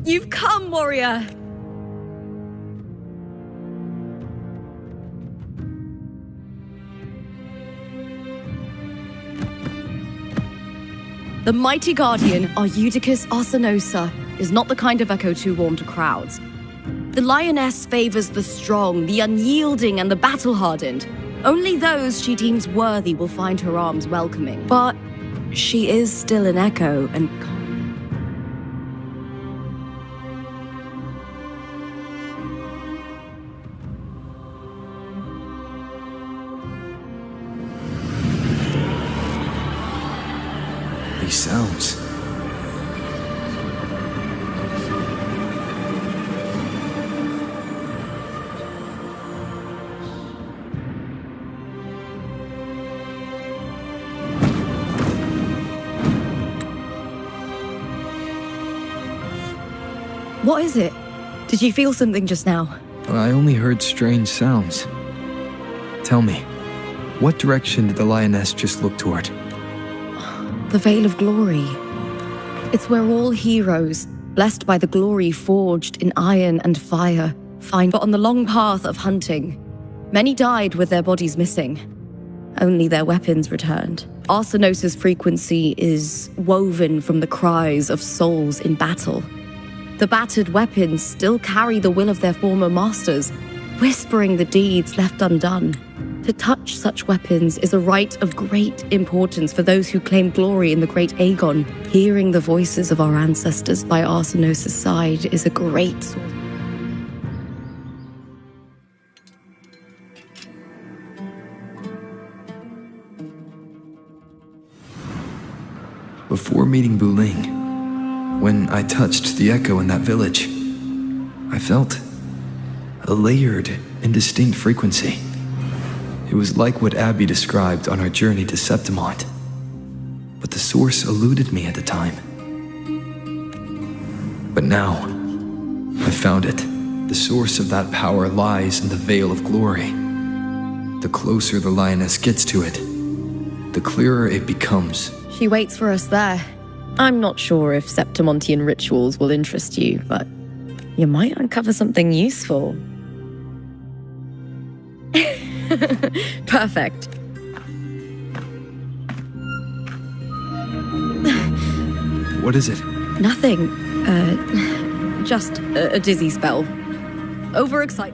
You've come, warrior! The mighty guardian, Arudicus Arsenosa, is not the kind of echo to warm to crowds. The lioness favors the strong, the unyielding, and the battle-hardened. Only those she deems worthy will find her arms welcoming. But she is still an echo and these sounds. What is it? Did you feel something just now? I only heard strange sounds. Tell me, what direction did the lioness just look toward? The Veil of Glory. It's where all heroes, blessed by the glory forged in iron and fire, find. But on the long path of hunting, many died with their bodies missing. Only their weapons returned. Arsenosa's frequency is woven from the cries of souls in battle. The battered weapons still carry the will of their former masters, whispering the deeds left undone. To touch such weapons is a rite of great importance for those who claim glory in the great Aegon. Hearing the voices of our ancestors by Arsenosa's side is a great source. Before meeting Wuthering, when I touched the echo in that village, I felt a layered and distinct frequency. It was like what Abby described on our journey to Septimont, but the source eluded me at the time. But now, I found it. The source of that power lies in the Veil of Glory. The closer the lioness gets to it, the clearer it becomes. She waits for us there. I'm not sure if Septimontian rituals will interest you, but you might uncover something useful. Perfect. What is it? Nothing. Just a dizzy spell. Overexcited.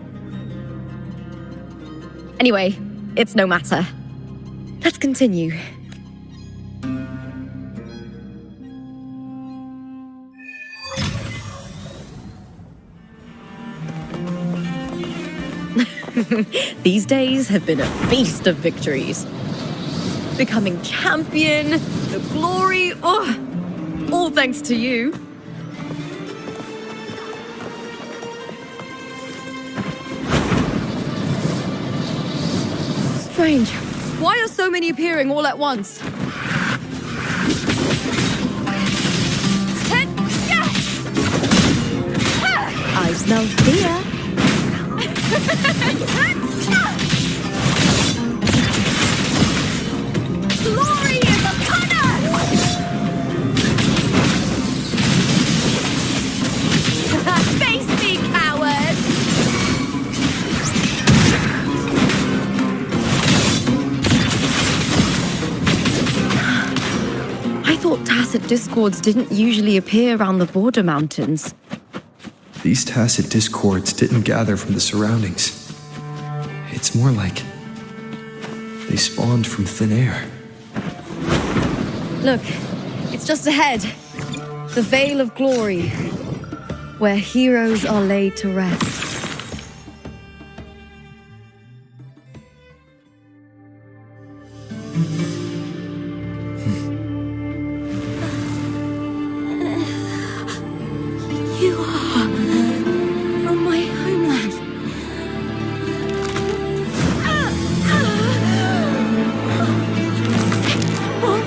Anyway, it's no matter. Let's continue. These days have been a feast of victories. Becoming champion, the glory, all thanks to you. Strange. Why are so many appearing all at once? I smell fear. Glory is upon us! Face me, coward! I thought tacit discords didn't usually appear around the border mountains. These tacit discords didn't gather from the surroundings. It's more like they spawned from thin air. Look, it's just ahead. The Veil of Glory, where heroes are laid to rest. You are from my homeland. What?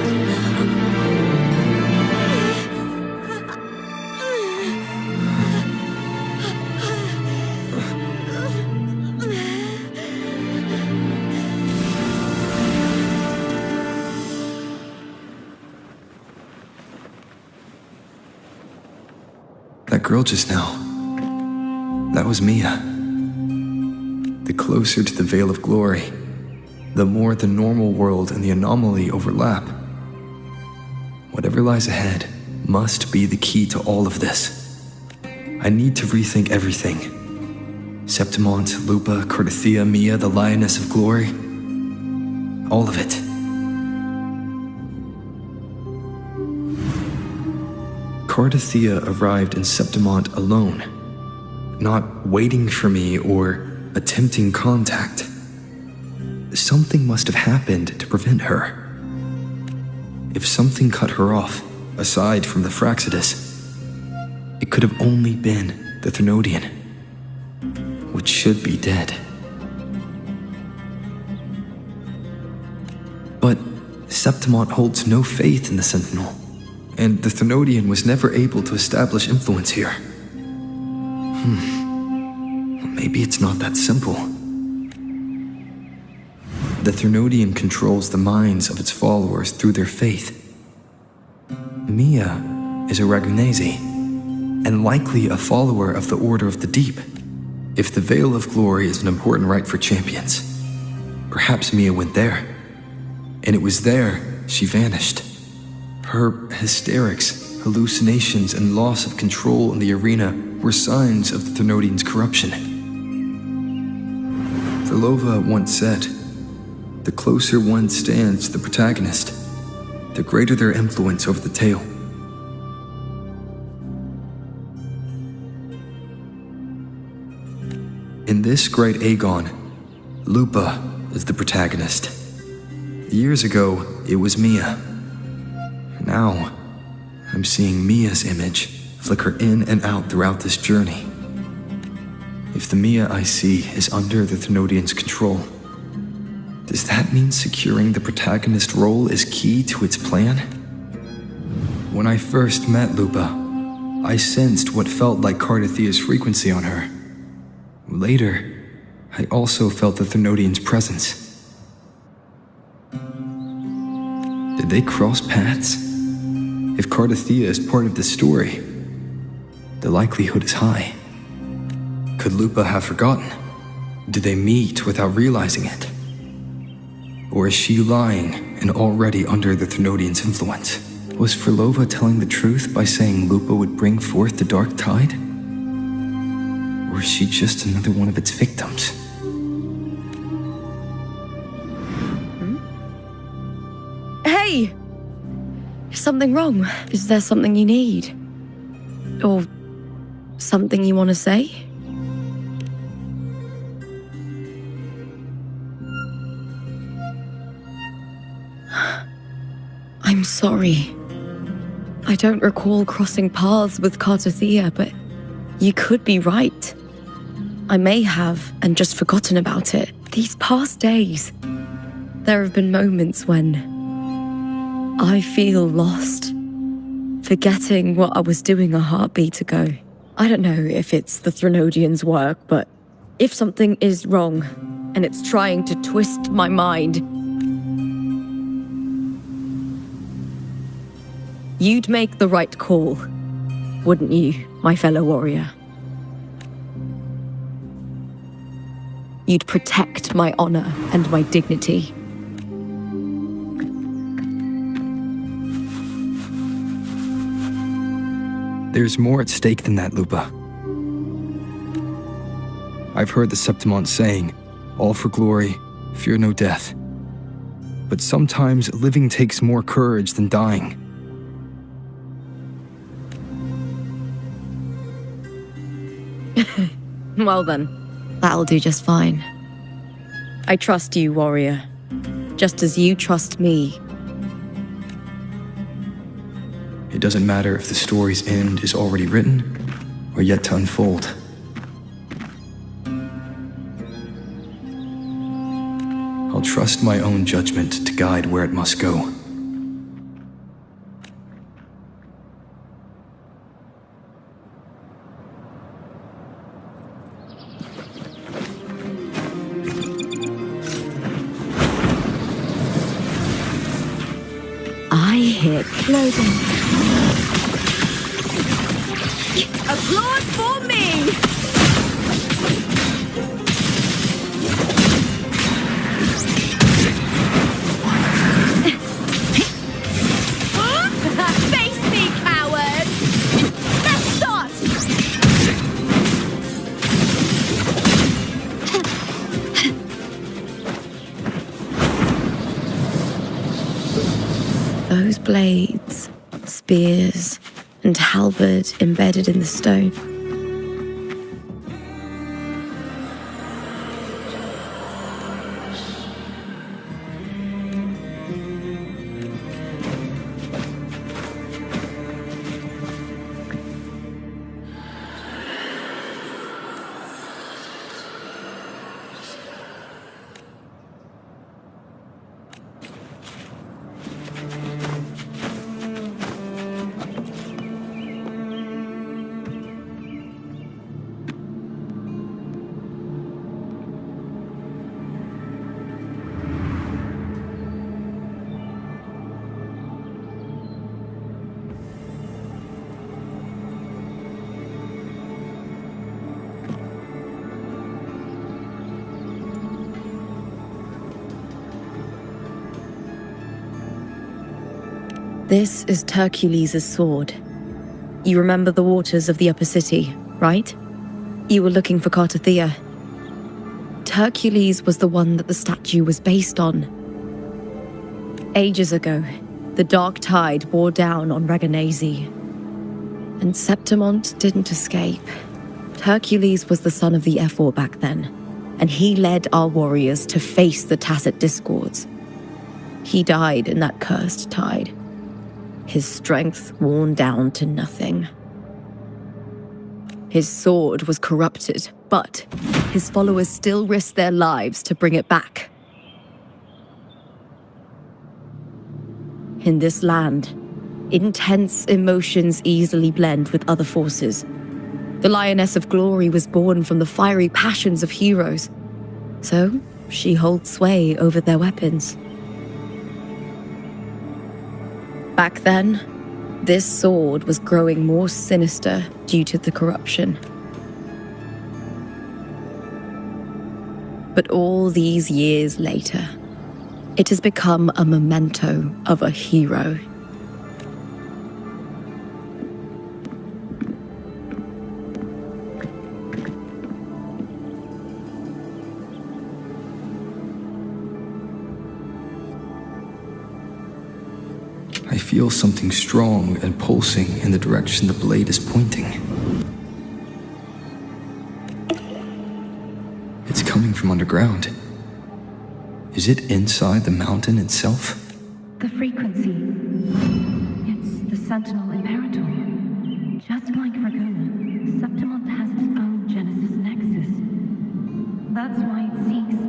That girl just now, that was Mia. The closer to the Veil of Glory, the more the normal world and the anomaly overlap. Whatever lies ahead must be the key to all of this. I need to rethink everything. Septimont, Lupa, Cardathia, Mia, the Lioness of Glory. All of it. Cardathia arrived in Septimont alone, not waiting for me or attempting contact. Something must have happened to prevent her. If something cut her off, aside from the Fraxidus, it could have only been the Thenodian, which should be dead. But Septimont holds no faith in the Sentinel, and the Thenodian was never able to establish influence here. Maybe it's not that simple. The Thenodian controls the minds of its followers through their faith. Mia is a Ragunese, and likely a follower of the Order of the Deep. If the Veil of Glory is an important rite for champions, perhaps Mia went there. And it was there she vanished. Her hysterics, hallucinations, and loss of control in the arena were signs of the Thenodian's corruption. Thelova once said, "The closer one stands to the protagonist, the greater their influence over the tale." In this great Aegon, Lupa is the protagonist. Years ago, it was Mia. Now, I'm seeing Mia's image flicker in and out throughout this journey. If the Mia I see is under the Thenodian's control, does that mean securing the protagonist role is key to its plan? When I first met Lupa, I sensed what felt like Cardathia's frequency on her. Later, I also felt the Thenodian's presence. Did they cross paths? If Cardathia is part of the story, the likelihood is high. Could Lupa have forgotten? Did they meet without realizing it? Or is she lying and already under the Thenodian's influence? Was Frolova telling the truth by saying Lupa would bring forth the Dark Tide? Or is she just another one of its victims? Hey! Is something wrong? Is there something you need? Or something you want to say? I'm sorry. I don't recall crossing paths with Cardathia, but you could be right. I may have and just forgotten about it. These past days, there have been moments when I feel lost, forgetting what I was doing a heartbeat ago. I don't know if it's the Thenodian's work, but if something is wrong and it's trying to twist my mind, you'd make the right call, wouldn't you, my fellow warrior? You'd protect my honor and my dignity. There's more at stake than that, Lupa. I've heard the Septimont saying, "All for glory, fear no death." But sometimes living takes more courage than dying. Well then, that'll do just fine. I trust you, warrior, just as you trust me. It doesn't matter if the story's end is already written or yet to unfold. I'll trust my own judgment to guide where it must go. I hit loading. Applaud for me! Face me, coward! Let's start! Those blades, spears, and halberd embedded in the stone. This is Hercules' sword. You remember the waters of the upper city, right? You were looking for Cartothea. Hercules was the one that the statue was based on. Ages ago, the dark tide bore down on Reganese. And Septimont didn't escape. Hercules was the son of the Ephor back then, and he led our warriors to face the Tacit Discords. He died in that cursed tide, his strength worn down to nothing. His sword was corrupted, but his followers still risked their lives to bring it back. In this land, intense emotions easily blend with other forces. The Lioness of Glory was born from the fiery passions of heroes, so she holds sway over their weapons. Back then, this sword was growing more sinister due to the corruption. But all these years later, it has become a memento of a hero. I feel something strong and pulsing in the direction the blade is pointing. It's coming from underground. Is it inside the mountain itself? The frequency. It's the Sentinel Imperator. Just like Ragona, Septimont has its own Genesis Nexus. That's why it seeks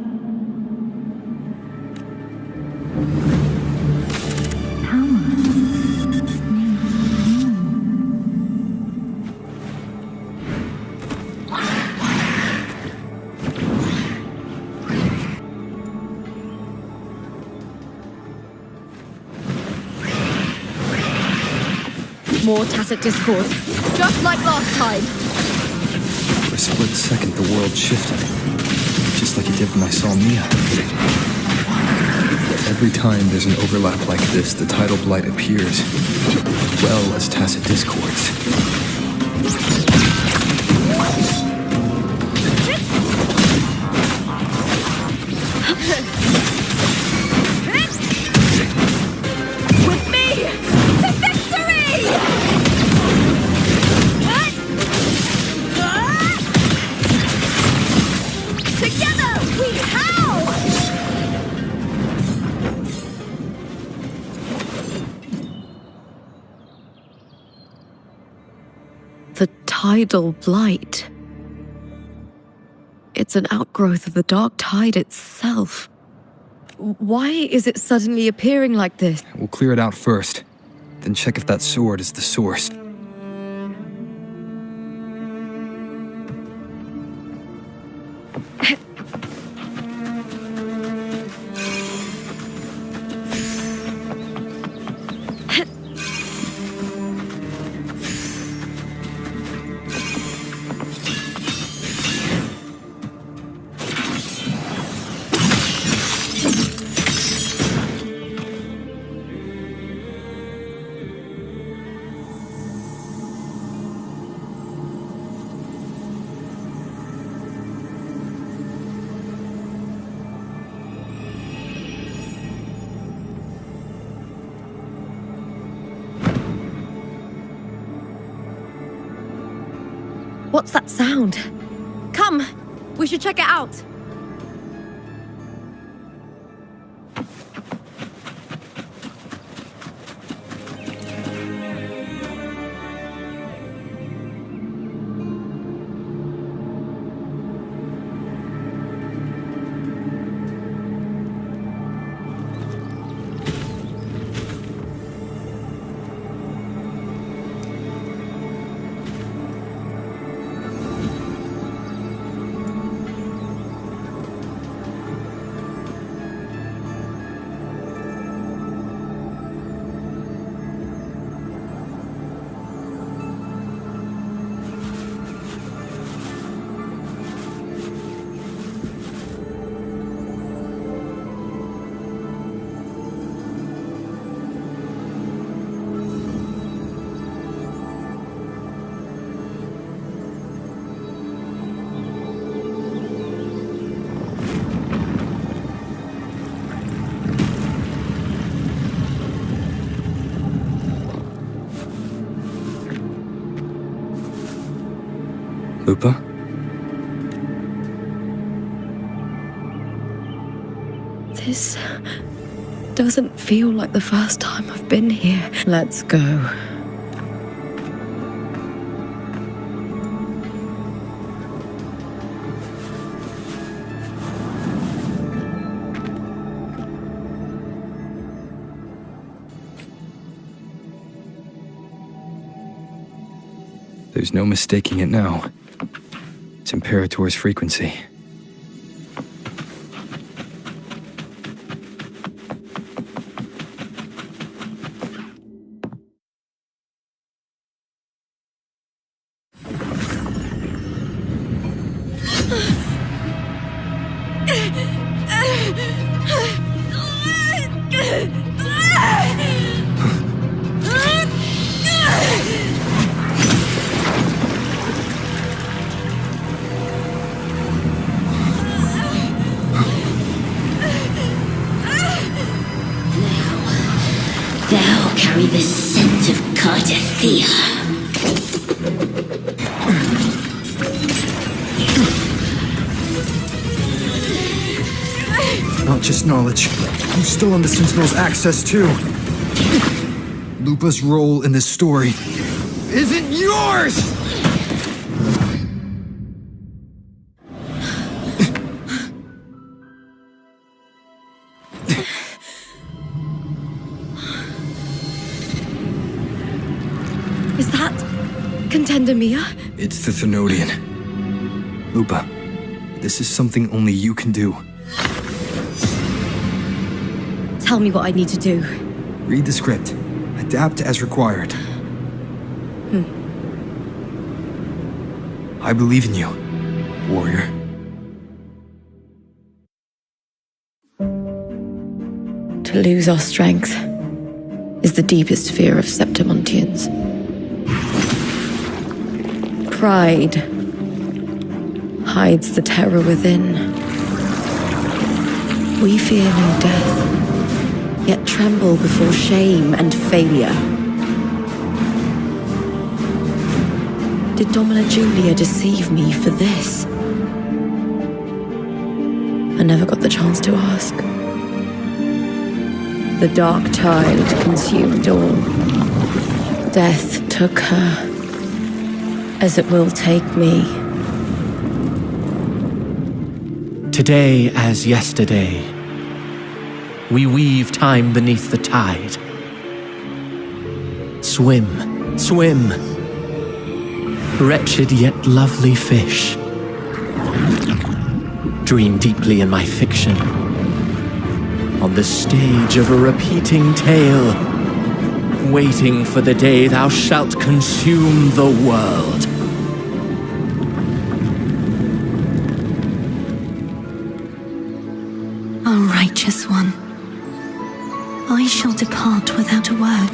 More Tacit Discords, just like last time. For a split second, the world shifted, just like it did when I saw Mia. Every time there's an overlap like this, the tidal blight appears, as well as Tacit Discords. With me, to victory! Together we howl! The tidal blight. It's an outgrowth of the dark tide itself. Why is it suddenly appearing like this? We'll clear it out first, then check if that sword is the source. What's that sound? Come! We should check it out! Lupa? This doesn't feel like the first time I've been here. Let's go. There's no mistaking it now. It's Imperator's frequency. Thou carry the scent of Cardathea. Not just knowledge. I'm still on the Sentinel's access too. Lupa's role in this story isn't yours! Is that Contender Mia? It's the Thenodian. Lupa, this is something only you can do. Tell me what I need to do. Read the script. Adapt as required. I believe in you, warrior. To lose our strength is the deepest fear of Septimontians. Pride hides the terror within. We fear no death, yet tremble before shame and failure. Did Domina Julia deceive me for this? I never got the chance to ask. The dark tide consumed all. Death took her, as it will take me. Today as yesterday, we weave time beneath the tide. Swim, swim, wretched yet lovely fish. Dream deeply in my fiction, on the stage of a repeating tale, waiting for the day thou shalt consume the world. O righteous one, I shall depart without a word.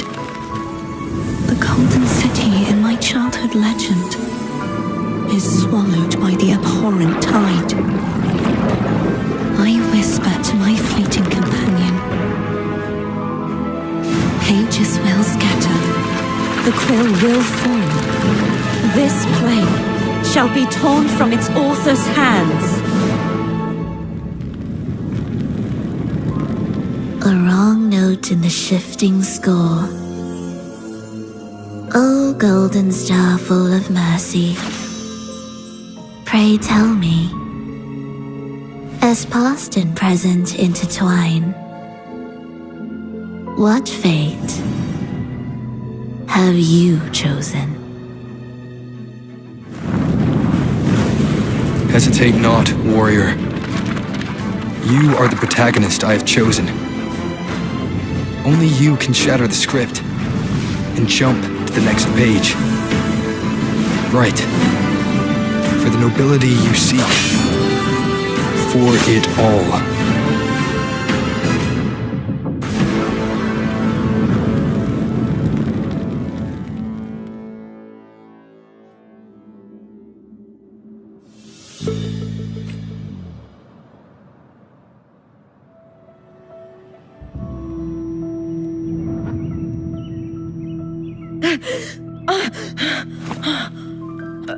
The golden city in my childhood legend is swallowed by the abhorrent tide. I whisper to my fleeting companion. Pages will scatter, the quill will fall. This play shall be torn from its author's hands. A wrong note in the shifting score. O golden star full of mercy, pray tell me, as past and present intertwine, what fate have you chosen? Hesitate not, warrior. You are the protagonist I have chosen. Only you can shatter the script and jump to the next page. Right. For the nobility you seek. For it all.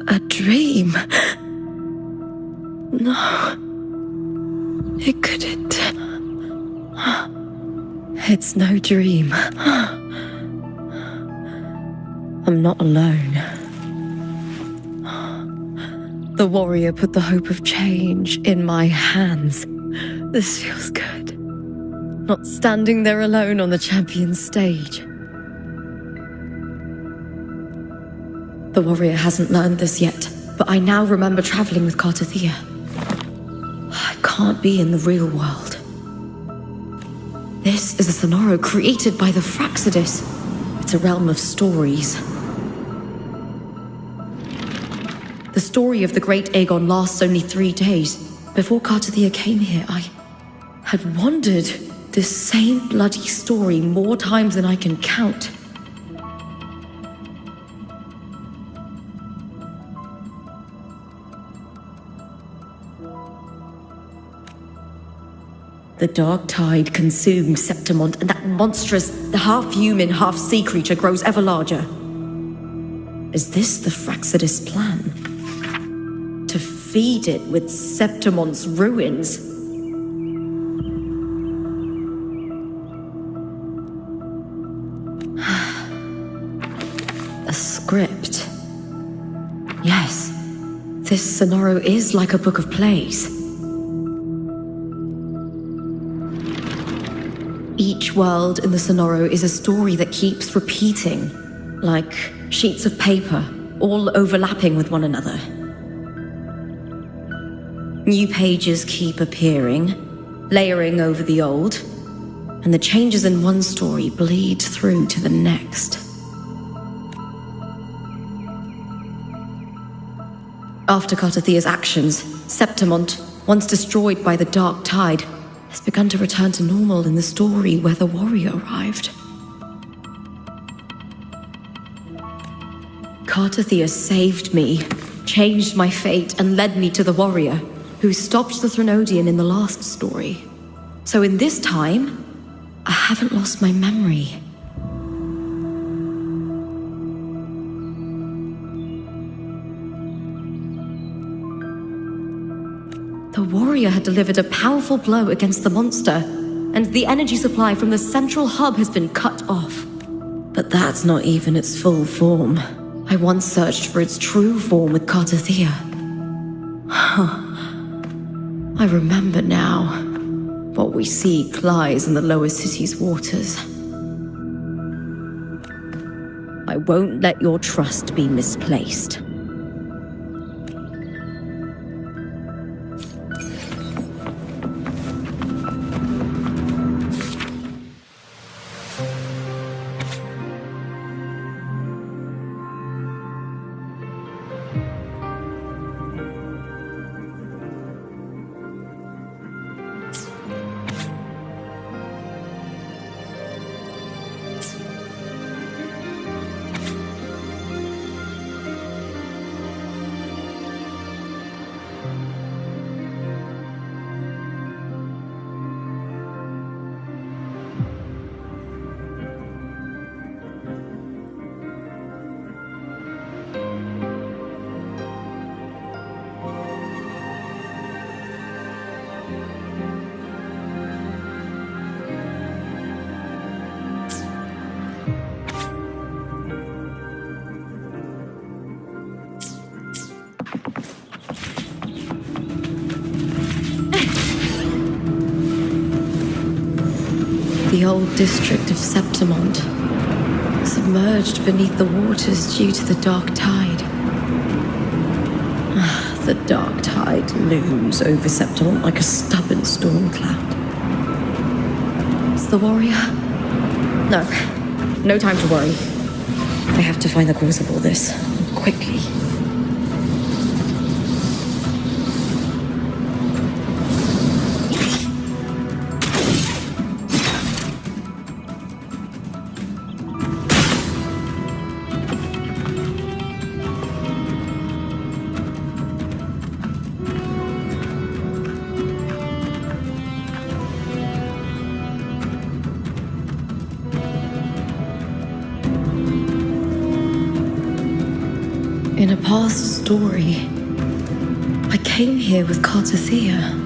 A dream? No. It couldn't. It's no dream. I'm not alone. The warrior put the hope of change in my hands. This feels good. Not standing there alone on the champion's stage. The warrior hasn't learned this yet, but I now remember traveling with Cartathea. I can't be in the real world. This is a Sonoro created by the Fraxidus. It's a realm of stories. The story of the Great Aegon lasts only 3 days. Before Cartathea came here, I had wandered this same bloody story more times than I can count. The dark tide consumed Septimont, and that monstrous, half-human, half-sea creature grows ever larger. Is this the Fraxidus plan? To feed it with Septimont's ruins? A script. Yes, this Sonoro is like a book of plays. Each world in the Sonoro is a story that keeps repeating, like sheets of paper, all overlapping with one another. New pages keep appearing, layering over the old, and the changes in one story bleed through to the next. After Cartathea's actions, Septimont, once destroyed by the dark tide, has begun to return to normal in the story where the warrior arrived. Cartathea saved me, changed my fate, and led me to the warrior, who stopped the Threnodian in the last story. So in this time, I haven't lost my memory. The warrior had delivered a powerful blow against the monster, and the energy supply from the central hub has been cut off. But that's not even its full form. I once searched for its true form with Cartathea. I remember now. What we seek lies in the lower city's waters. I won't let your trust be misplaced. The old district of Septimont, submerged beneath the waters due to the dark tide. The dark tide looms over Septimont like a stubborn storm cloud. It's the warrior? No. No time to worry. I have to find the cause of all this. Quickly. In a past story, I came here with Cartothea.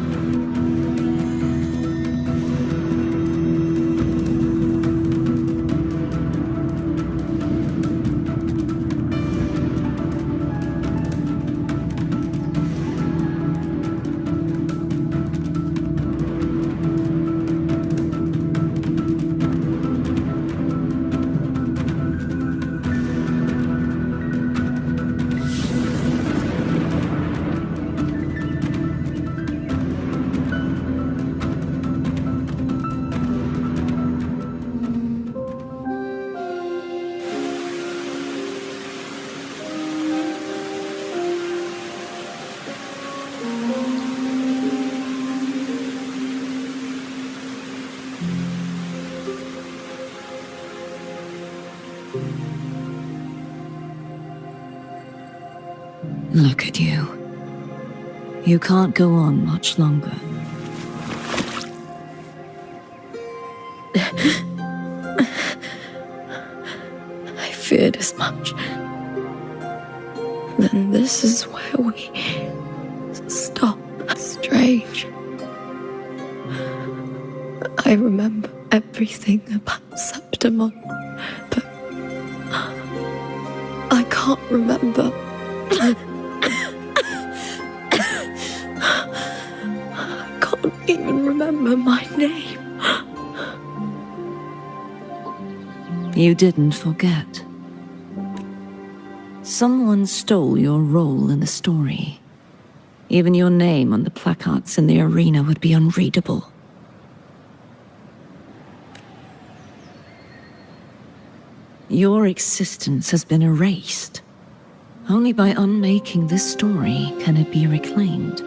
Look at you. You can't go on much longer. I feared as much. Then this is where we stop. Strange. I remember everything about Septimon, but I can't remember. I can't even remember my name. You didn't forget. Someone stole your role in the story. Even your name on the placards in the arena would be unreadable. Your existence has been erased. Only by unmaking this story can it be reclaimed.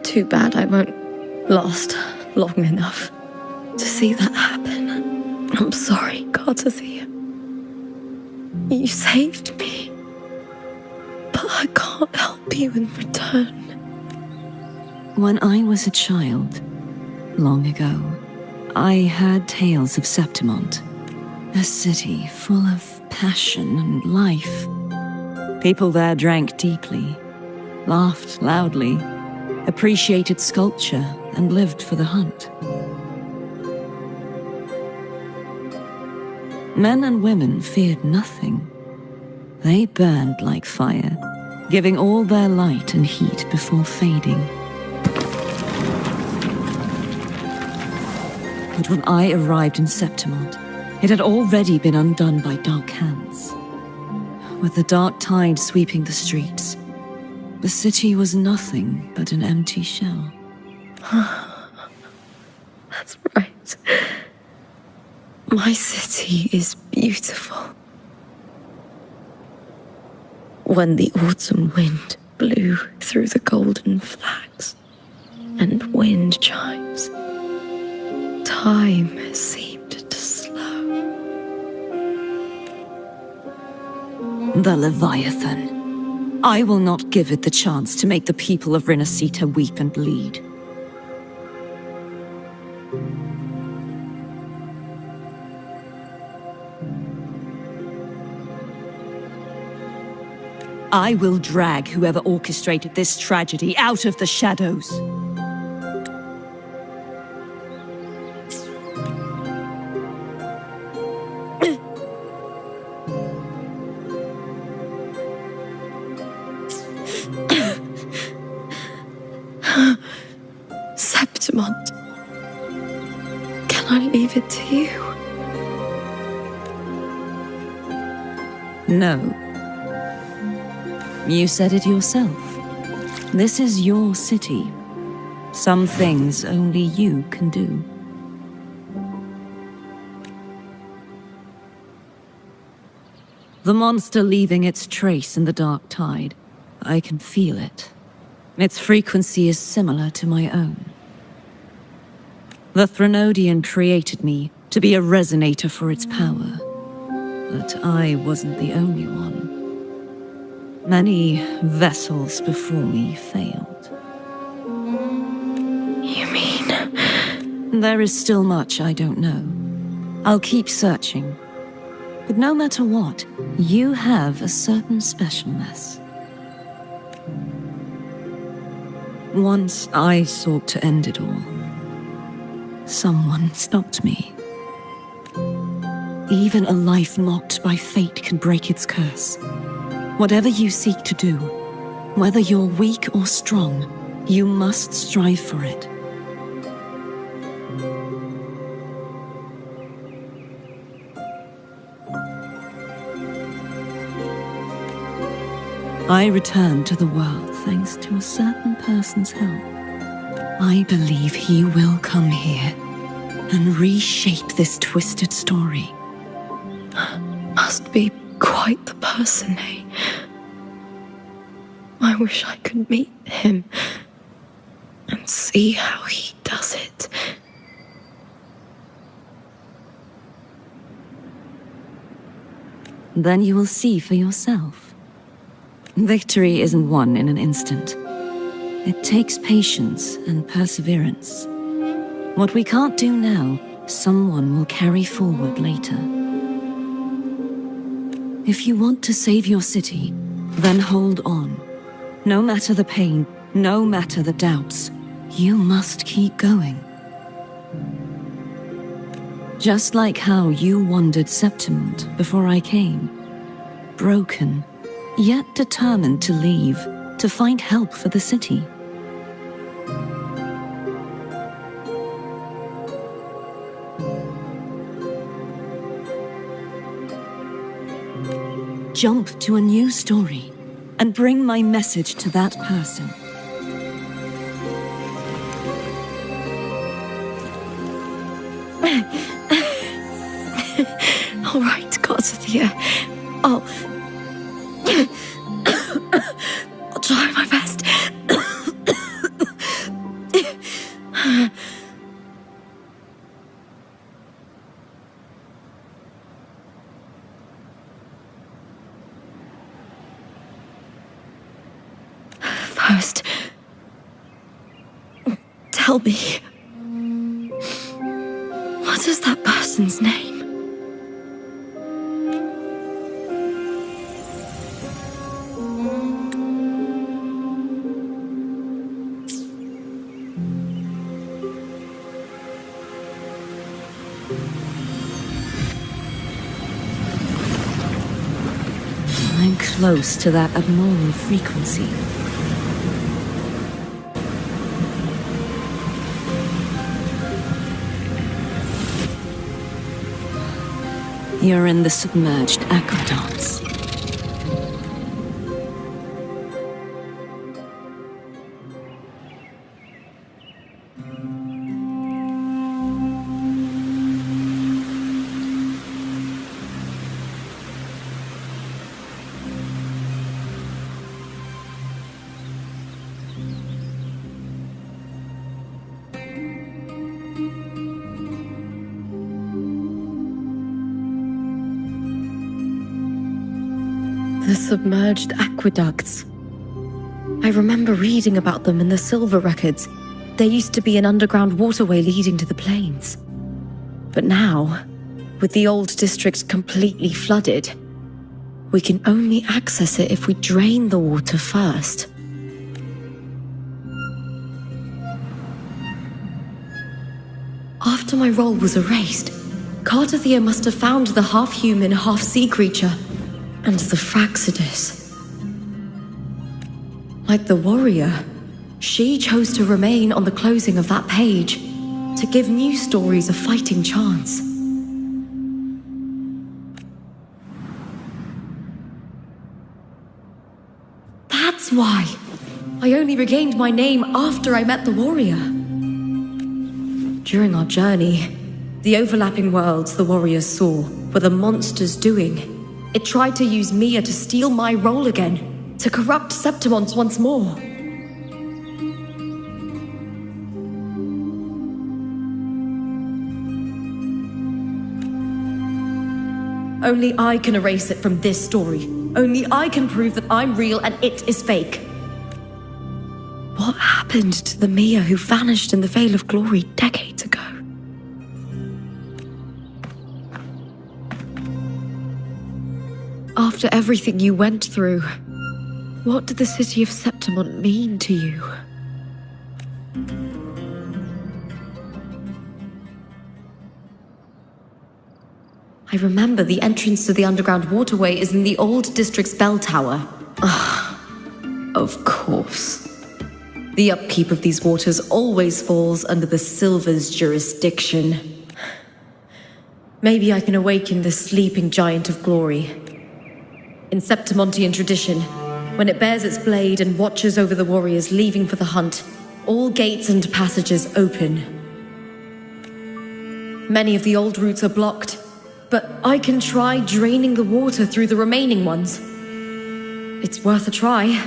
Too bad I won't last long enough to see that happen. I'm sorry, Cartothea. You saved me, but I can't help you in return. When I was a child, long ago, I heard tales of Septimont, a city full of passion and life. People there drank deeply, laughed loudly, appreciated sculpture, and lived for the hunt. Men and women feared nothing. They burned like fire, giving all their light and heat before fading. But when I arrived in Septimont, it had already been undone by dark hands. With the dark tide sweeping the streets, the city was nothing but an empty shell. That's right. My city is beautiful. When the autumn wind blew through the golden flags and wind chimes, time seemed to slow. The Leviathan. I will not give it the chance to make the people of Rinasita weep and bleed. I will drag whoever orchestrated this tragedy out of the shadows. Septimont. Can I leave it to you? No. You said it yourself. This is your city. Some things only you can do. The monster leaving its trace in the dark tide. I can feel it. Its frequency is similar to my own. The Threnodian created me to be a resonator for its power. But I wasn't the only one. Many vessels before me failed. You mean? There is still much I don't know. I'll keep searching. But no matter what, you have a certain specialness. Once I sought to end it all. Someone stopped me. Even a life mocked by fate can break its curse. Whatever you seek to do, whether you're weak or strong, you must strive for it. I returned to the world thanks to a certain person's help. I believe he will come here and reshape this twisted story. Must be quite the person, eh? I wish I could meet him and see how he does it. Then you will see for yourself. Victory isn't won in an instant. It takes patience and perseverance. What we can't do now, someone will carry forward later. If you want to save your city, then hold on. No matter the pain, no matter the doubts, you must keep going. Just like how you wandered Septimont before I came. Broken, yet determined to leave, to find help for the city. Jump to a new story and bring my message to that person. All right, gods of the air. I'll try my best. First, tell me, what is that person's name? I'm close to that abnormal frequency. You're in the submerged aqueducts. The submerged aqueducts. I remember reading about them in the silver records. There used to be an underground waterway leading to the plains. But now, with the old district completely flooded, we can only access it if we drain the water first. After my role was erased, Cardathia must have found the half-human, half-sea creature and the Fraxidus. Like the warrior, She chose to remain on the closing of that page, to give new stories a fighting chance. That's why I only regained my name after I met the warrior. During our journey, the overlapping worlds the warriors saw were the monster's doing. It tried to use Mia to steal my role again, to corrupt Septimont once more. Only I can erase it from this story. Only I can prove that I'm real and it is fake. What happened to the Mia who vanished in the Veil of Glory decades ago? After everything you went through, what did the city of Septimont mean to you? I remember the entrance to the underground waterway is in the old district's bell tower. Of course. The upkeep of these waters always falls under the Silver's jurisdiction. Maybe I can awaken the sleeping giant of glory. In Septimontian tradition, when it bears its blade and watches over the warriors leaving for the hunt, all gates and passages open. Many of the old routes are blocked, but I can try draining the water through the remaining ones. It's worth a try.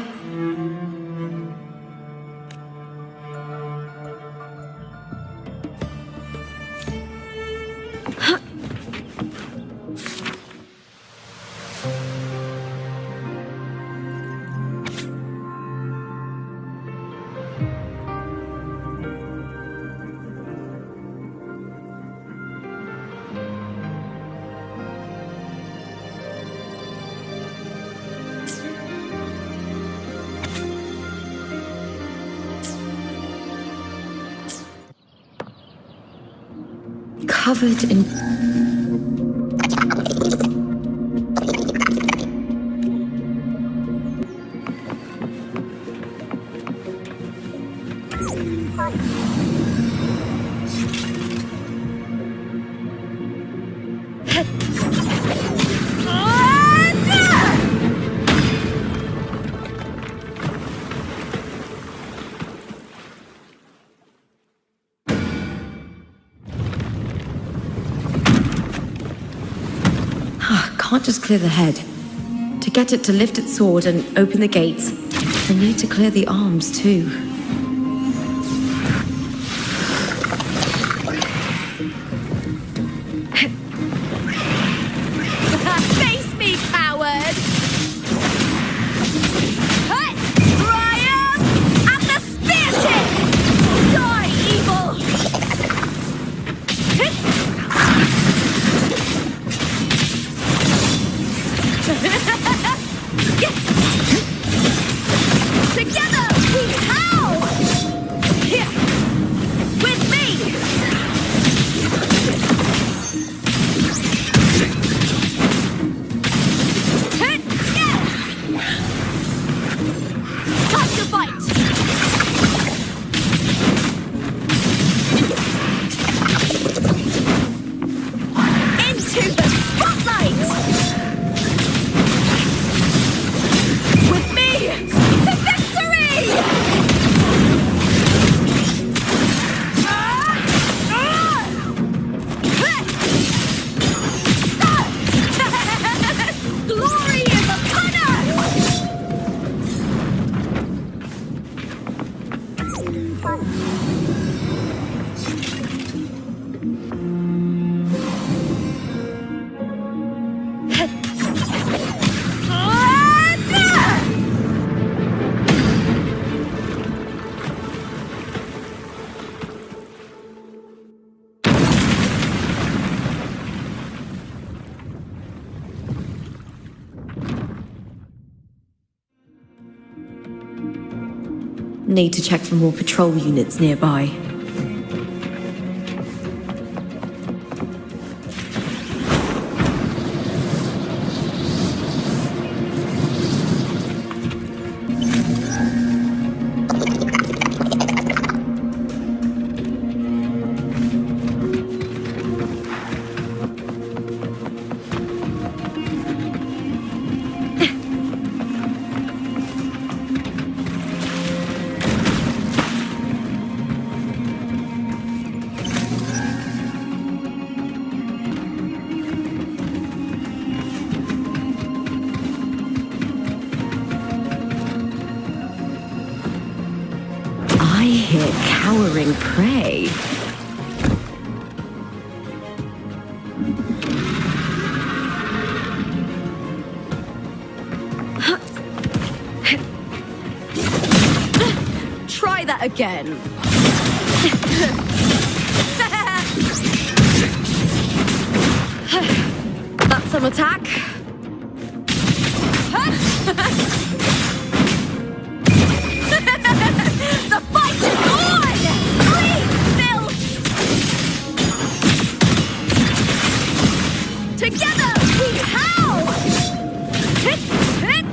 Covered in... Can't just clear the head. To get it to lift its sword and open the gates, I need to clear the arms too. Face me, coward! Triumph at the spear tip! Die, evil! Together we howl! Here! With me! Time to fight! Into the spotlight! With me to victory! Glory is upon us! Need to check for more patrol units nearby. here cowering prey. Try that again. That's some attack. The fight is on! Please, Bill! Together we howl! Hit! Hit!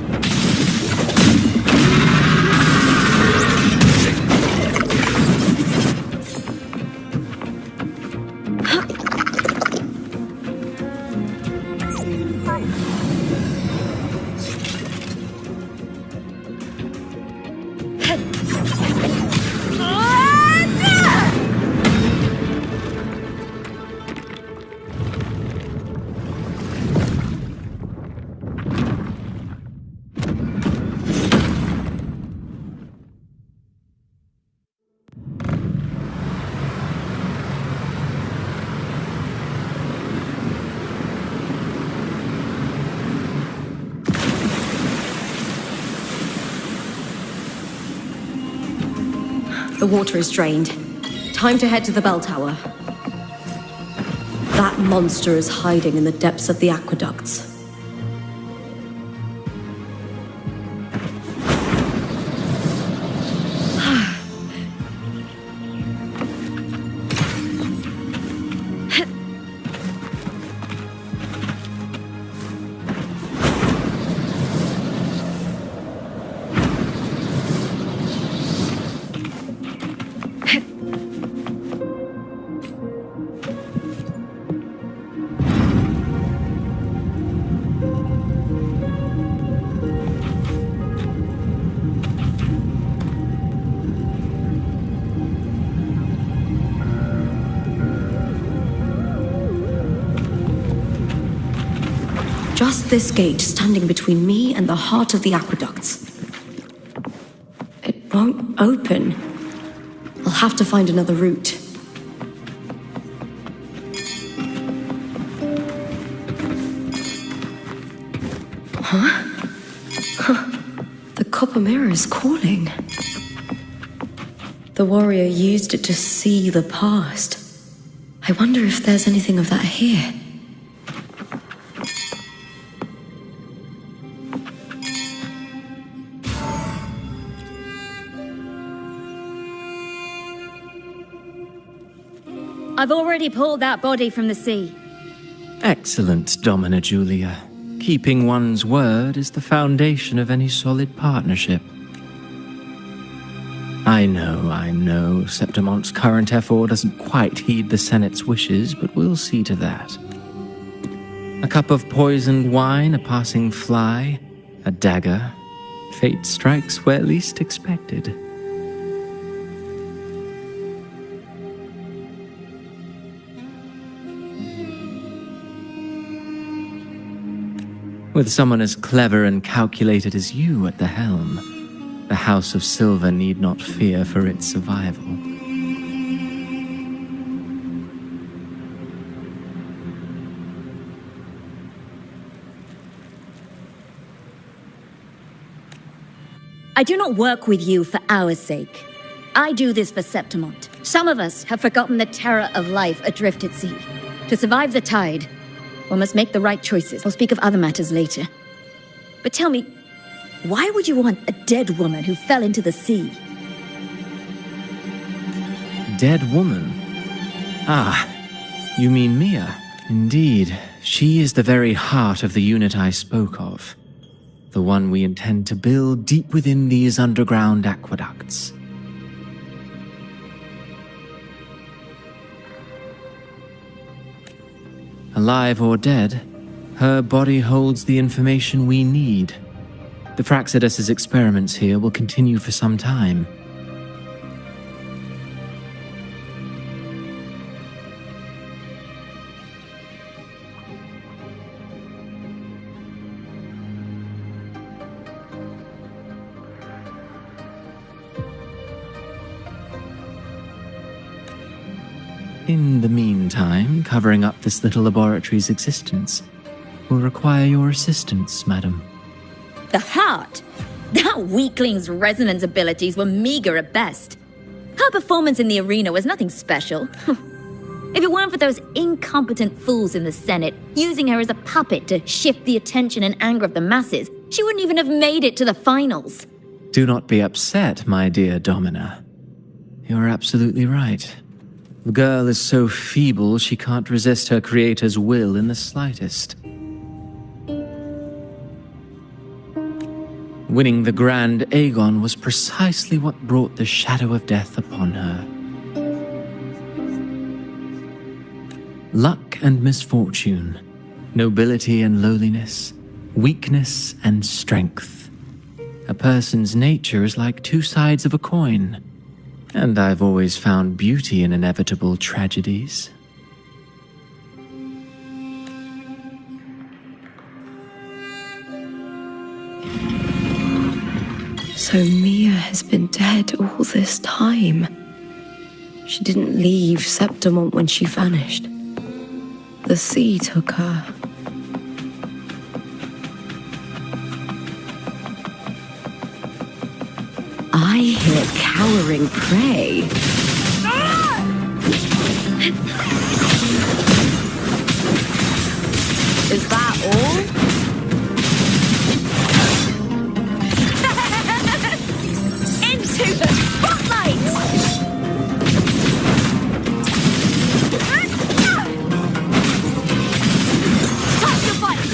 The water is drained. Time to head to the bell tower. That monster is hiding in the depths of the aqueducts. Just this gate standing between me and the heart of the aqueducts. It won't open. I'll have to find another route. The copper mirror is calling. The warrior used it to see the past. I wonder if there's anything of that here. I've already pulled that body from the sea. Excellent, Domina Julia. Keeping one's word is the foundation of any solid partnership. I know, Septimonte's current effort doesn't quite heed the Senate's wishes, but we'll see to that. A cup of poisoned wine, a passing fly, a dagger. Fate strikes where least expected. With someone as clever and calculated as you at the helm, the House of Silver need not fear for its survival. I do not work with you for our sake. I do this for Septimont. Some of us have forgotten the terror of life adrift at sea. To survive the tide, one must make the right choices. I'll speak of other matters later. But tell me, why would you want a dead woman who fell into the sea? Dead woman? Ah, you mean Mia? Indeed, she is the very heart of the unit I spoke of. The one we intend to build deep within these underground aqueducts. Alive or dead, her body holds the information we need. The Fraxidus's experiments here will continue for some time. In the meantime, covering up this little laboratory's existence will require your assistance, madam. The heart? That weakling's resonance abilities were meager at best. Her performance in the arena was nothing special. If it weren't for those incompetent fools in the Senate using her as a puppet to shift the attention and anger of the masses, she wouldn't even have made it to the finals. Do not be upset, my dear Domina. You're absolutely right. The girl is so feeble she can't resist her creator's will in the slightest. Winning the Grand Aegon was precisely what brought the shadow of death upon her. Luck and misfortune, nobility and lowliness, weakness and strength. A person's nature is like two sides of a coin, and I've always found beauty in inevitable tragedies. So Mia has been dead all this time. She didn't leave Septimont when she vanished. The sea took her. I hear cowering prey. Is that all? Into the spotlight! Touch the bite!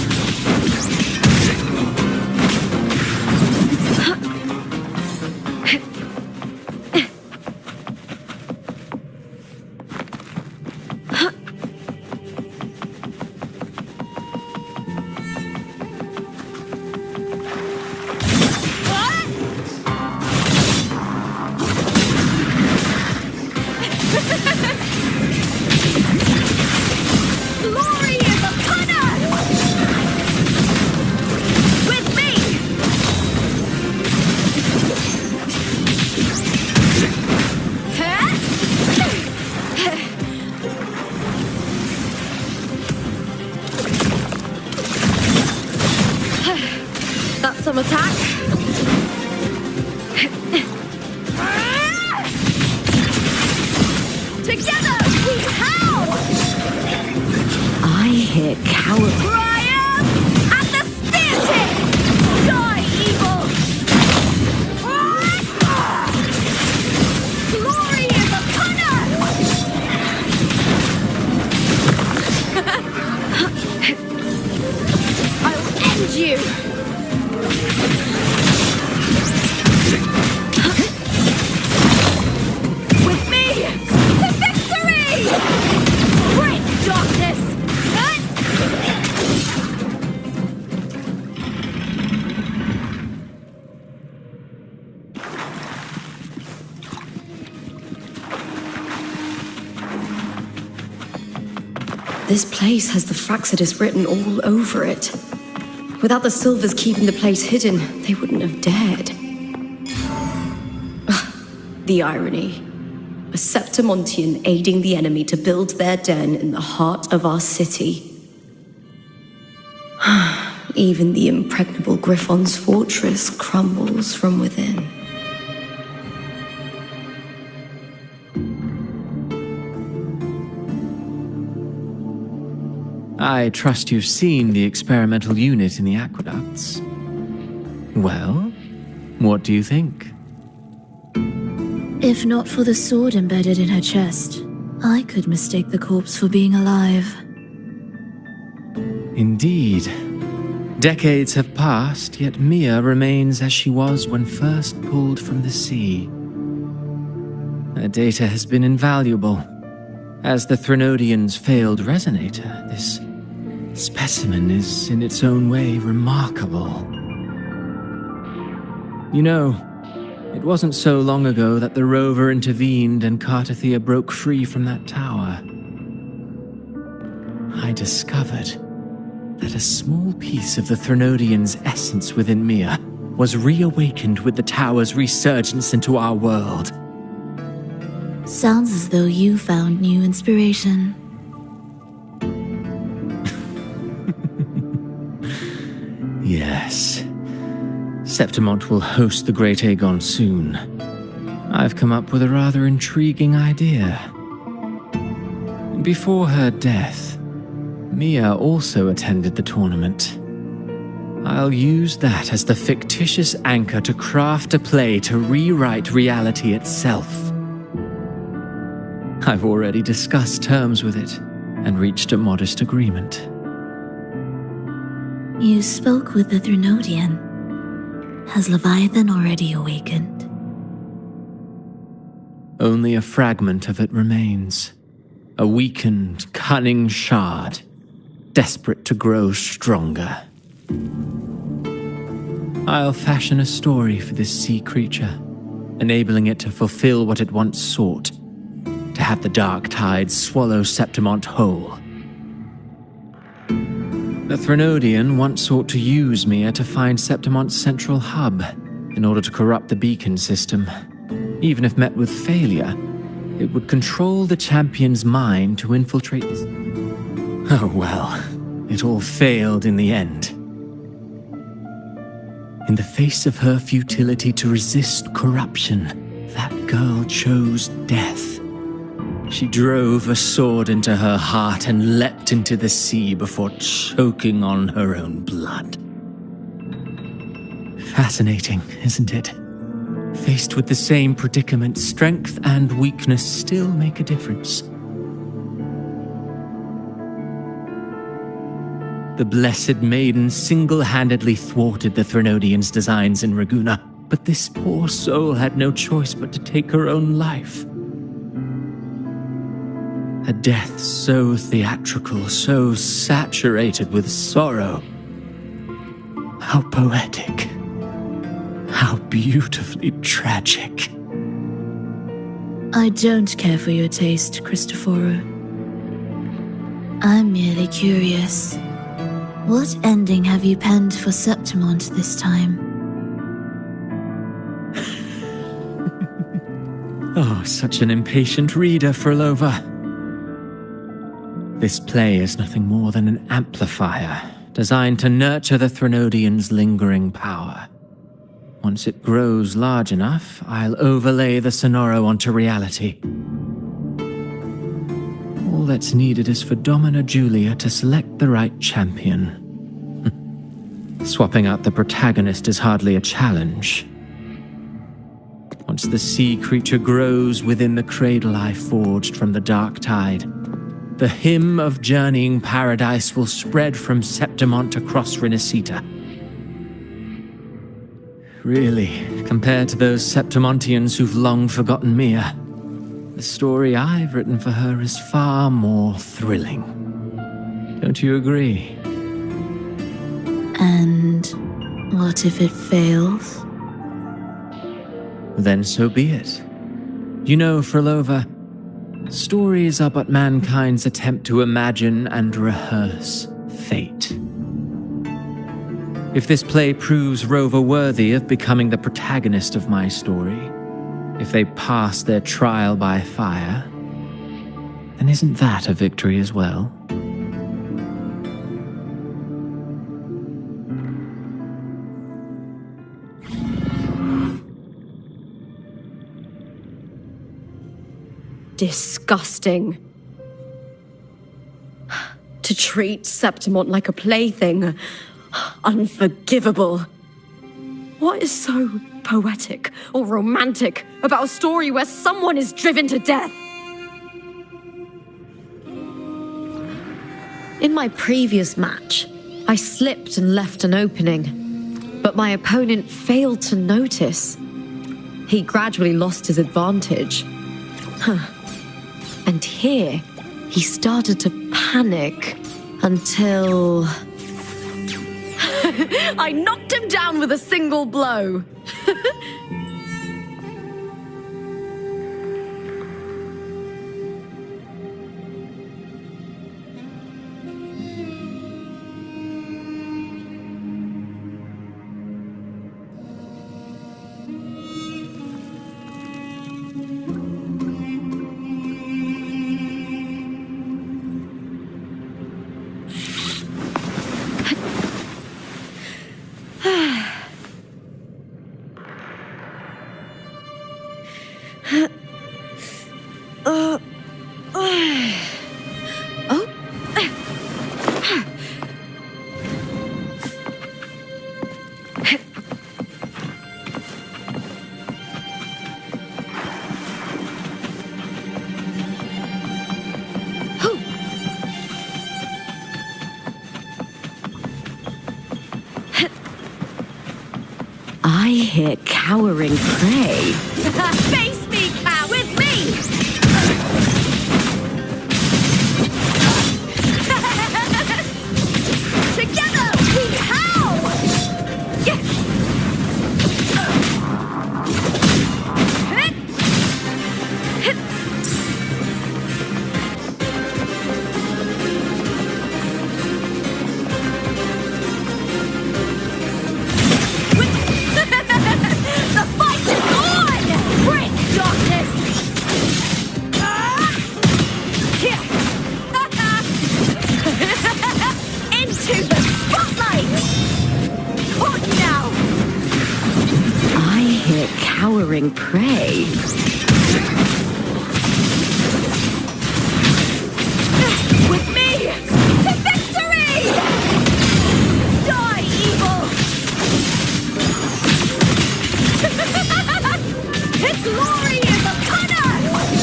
Glory is upon us! With me! That's some attack. Together we howl! I hear cowering. Brian! At the spear tip! Die, evil! Glory is upon us! I'll end you. With me! To victory! Break darkness! This place has the Fraxidus written all over it. Without the Silvers keeping the place hidden, they wouldn't have dared. The irony. A Septimontian aiding the enemy to build their den in the heart of our city. Even the impregnable Griffon's fortress crumbles from within. I trust you've seen the experimental unit in the aqueducts. Well, what do you think? If not for the sword embedded in her chest, I could mistake the corpse for being alive. Indeed. Decades have passed, yet Mia remains as she was when first pulled from the sea. Her data has been invaluable. As the Threnodian's failed resonator, this specimen is in its own way remarkable. You know, it wasn't so long ago that the rover intervened and Cartathea broke free from that tower. I discovered that a small piece of the Threnodian's essence within Mia was reawakened with the tower's resurgence into our world. Sounds as though you found new inspiration. Yes. Septimont will host the Great Aegon soon. I've come up with a rather intriguing idea. Before her death, Mia also attended the tournament. I'll use that as the fictitious anchor to craft a play to rewrite reality itself. I've already discussed terms with it and reached a modest agreement. You spoke with the Threnodian. Has Leviathan already awakened? Only a fragment of it remains. A weakened, cunning shard, desperate to grow stronger. I'll fashion a story for this sea creature, enabling it to fulfill what it once sought, to have the dark tide swallow Septimont whole. The Threnodian once sought to use Mia to find Septimont's central hub in order to corrupt the beacon system. Even if met with failure, it would control the champion's mind to infiltrate this. Oh well, it all failed in the end. In the face of her futility to resist corruption, that girl chose death. She drove a sword into her heart and leapt into the sea before choking on her own blood. Fascinating, isn't it? Faced with the same predicament, strength and weakness still make a difference. The Blessed Maiden single-handedly thwarted the Threnodian's designs in Raguna, but this poor soul had no choice but to take her own life. A death so theatrical, so saturated with sorrow. How poetic. How beautifully tragic. I don't care for your taste, Cristoforo. I'm merely curious. What ending have you penned for Septimont this time? Oh, such an impatient reader, Frolova. This play is nothing more than an amplifier, designed to nurture the Threnodian's lingering power. Once it grows large enough, I'll overlay the Sonoro onto reality. All that's needed is for Domina Julia to select the right champion. Swapping out the protagonist is hardly a challenge. Once the sea creature grows within the cradle I forged from the dark tide, the hymn of journeying paradise will spread from Septimont across Renacita. Really, compared to those Septimontians who've long forgotten Mia, the story I've written for her is far more thrilling. Don't you agree? And what if it fails? Then so be it. You know, Frolova, stories are but mankind's attempt to imagine and rehearse fate. If this play proves Rover worthy of becoming the protagonist of my story, if they pass their trial by fire, then isn't that a victory as well? Disgusting. To treat Septimont like a plaything. Unforgivable. What is so poetic or romantic about a story where someone is driven to death? In my previous match, I slipped and left an opening, but my opponent failed to notice. He gradually lost his advantage. And here, he started to panic until... I knocked him down with a single blow. I hear cowering prey. Face me, cow, with me! Together we howl! The fight is on! Break darkness! Here! Into the spotlight! On now! I hear cowering prey. With me! To victory! Die, evil! His glory is upon us!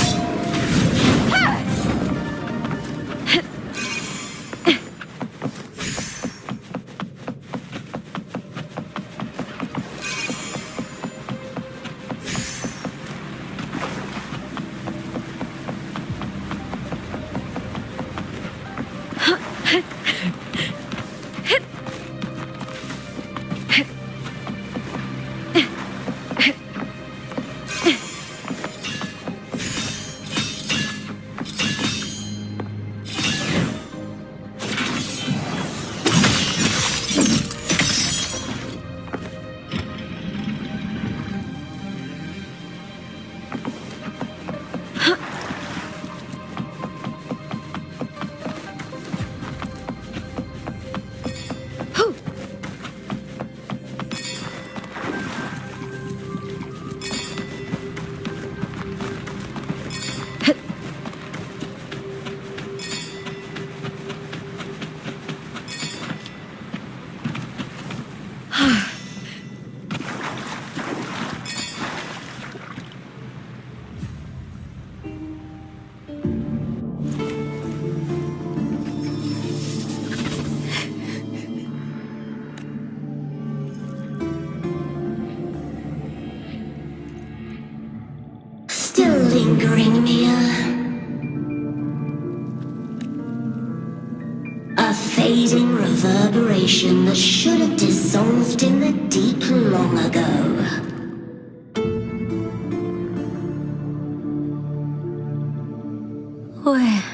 Still lingering, Mia. A fading reverberation that should have dissolved in the deep long ago. Where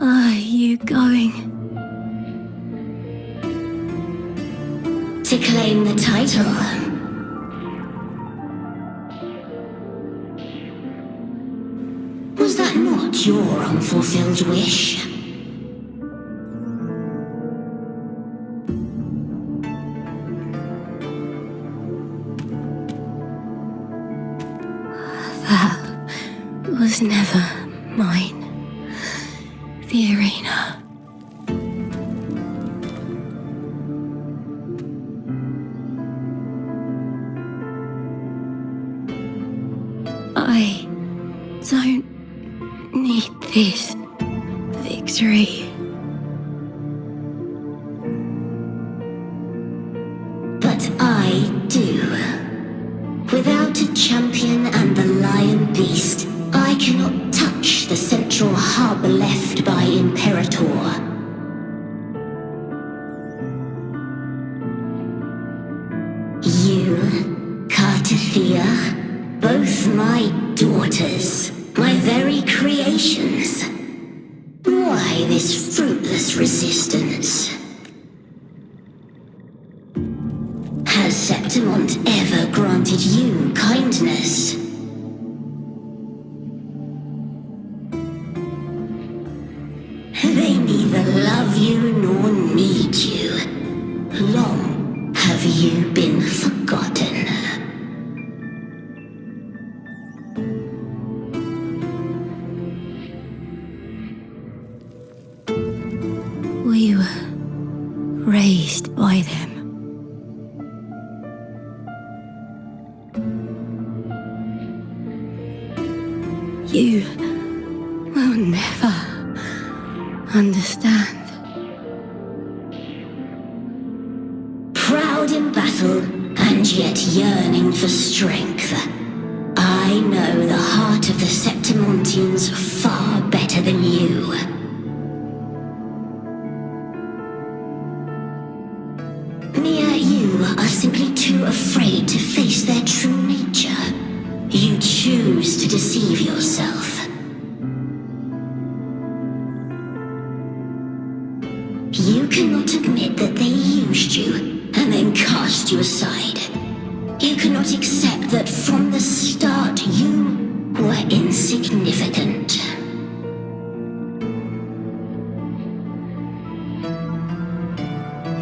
are you going? To claim the title. Was that not your unfulfilled wish? That was never mine, the arena. I don't need this victory. But I do. Without a champion and the lion beast, I cannot touch the central hub left by Imperator. You, Cartathea, both my daughters, my very creations. Why this fruitless resistance? Has Septimont ever granted you kindness? They neither love you nor need you. Long have you been forgotten. We were raised by them. You will never understand. Proud in battle and and yet yearning for strength. I know the heart of the Septimontians far better than you. Mia, you are simply too afraid to face their true nature. You choose to deceive yourself. You cannot admit that they used you and then cast you aside. You cannot accept that from the start you were insignificant.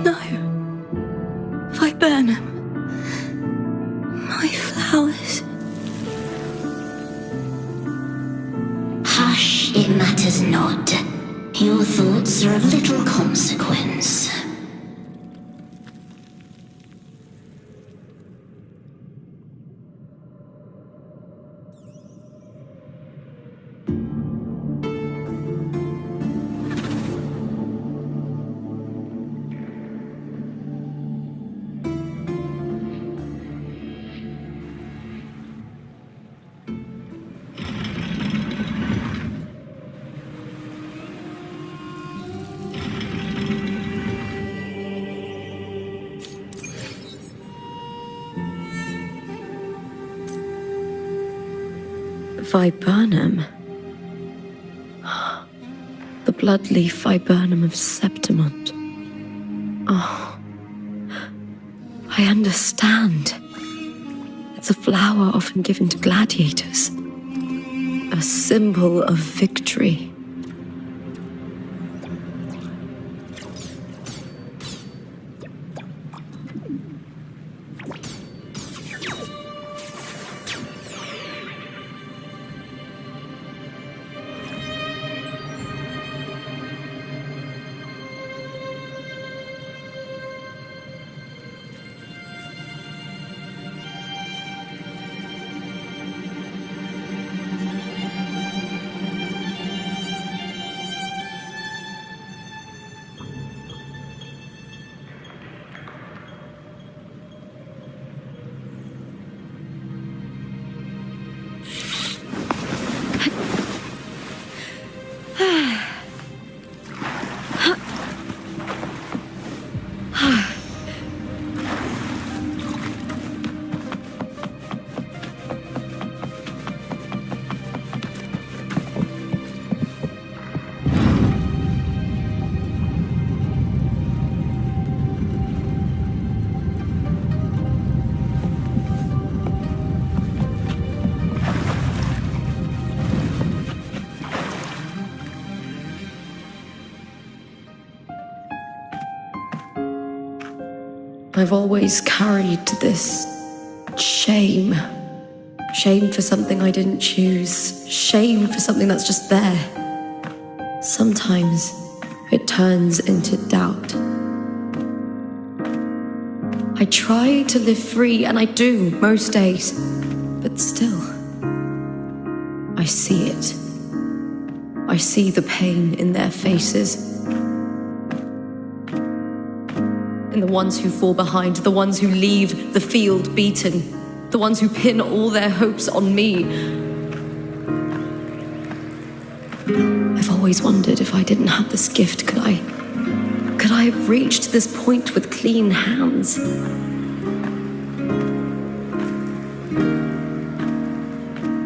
No. Viburnum. My flowers. Hush, it matters not. Your thoughts are of little consequence. Viburnum. The bloodleaf viburnum of Septimont. Oh, I understand. It's a flower often given to gladiators. A symbol of victory. I've always carried this shame. Shame for something I didn't choose. Shame for something that's just there. Sometimes it turns into doubt. I try to live free, and I do most days. But still, I see it. I see the pain in their faces. In the ones who fall behind, the ones who leave the field beaten, the ones who pin all their hopes on me. I've always wondered if I didn't have this gift, could I have reached this point with clean hands?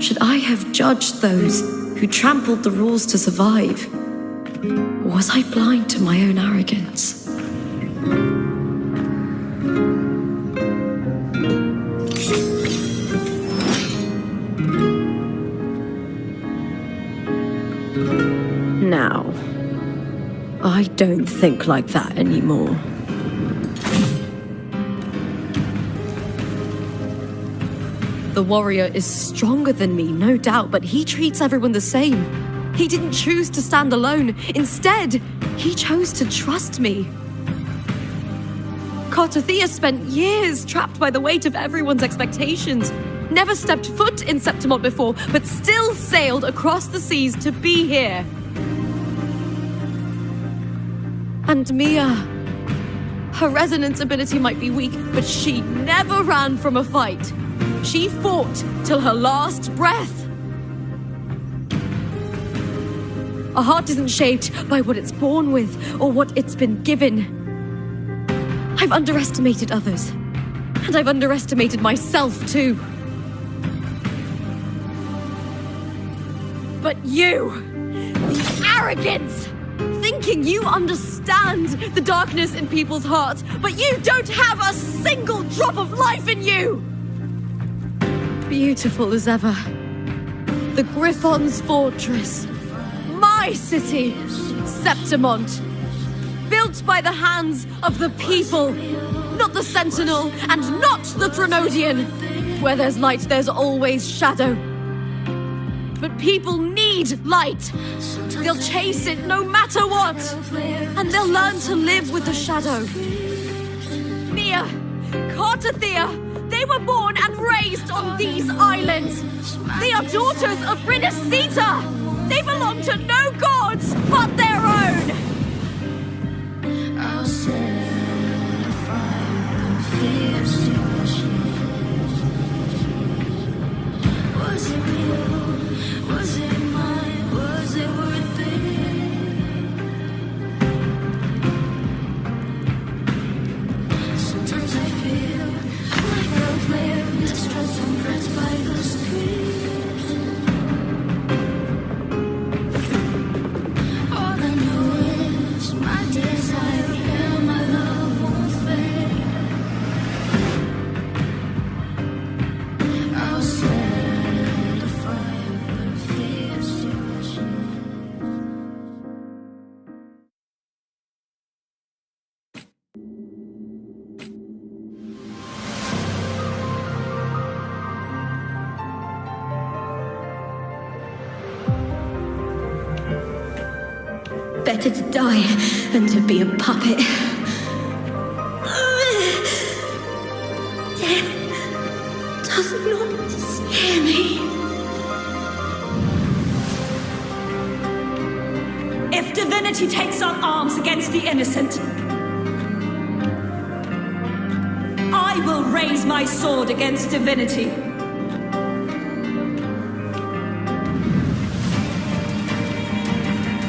Should I have judged those who trampled the rules to survive? Or was I blind to my own arrogance? Now, I don't think like that anymore. The warrior is stronger than me, no doubt, but he treats everyone the same. He didn't choose to stand alone. Instead, he chose to trust me. Cartothea spent years trapped by the weight of everyone's expectations. Never stepped foot in Septimont before, but still sailed across the seas to be here. And Mia, Her resonance ability might be weak, but she never ran from a fight. She fought till her last breath. A heart isn't shaped by what it's born with or what it's been given. I've underestimated others, and I've underestimated myself too. But you, the arrogance, thinking you understand the darkness in people's hearts, but you don't have a single drop of life in you! Beautiful as ever. The Griffon's fortress. My city, Septimont. Built by the hands of the people. Not the Sentinel and not the Threnodian. Where there's light, there's always shadow. But people need light. They'll chase it no matter what. And they'll learn to live with the shadow. Mia, Cartathea, they were born and raised on these islands. They are daughters of Brinacita. They belong to no gods but their own. I'll set fire and fierce was it real? Was it mine? Was it worth it? Sometimes I feel like a flare, mistrust and friends by the streets. All I know is my desire and my love won't fade. I'll set a fire but fierce devotion. Better to die than to be a puppet. Death does not scare me. If divinity takes up arms against the innocent, I will raise my sword against divinity.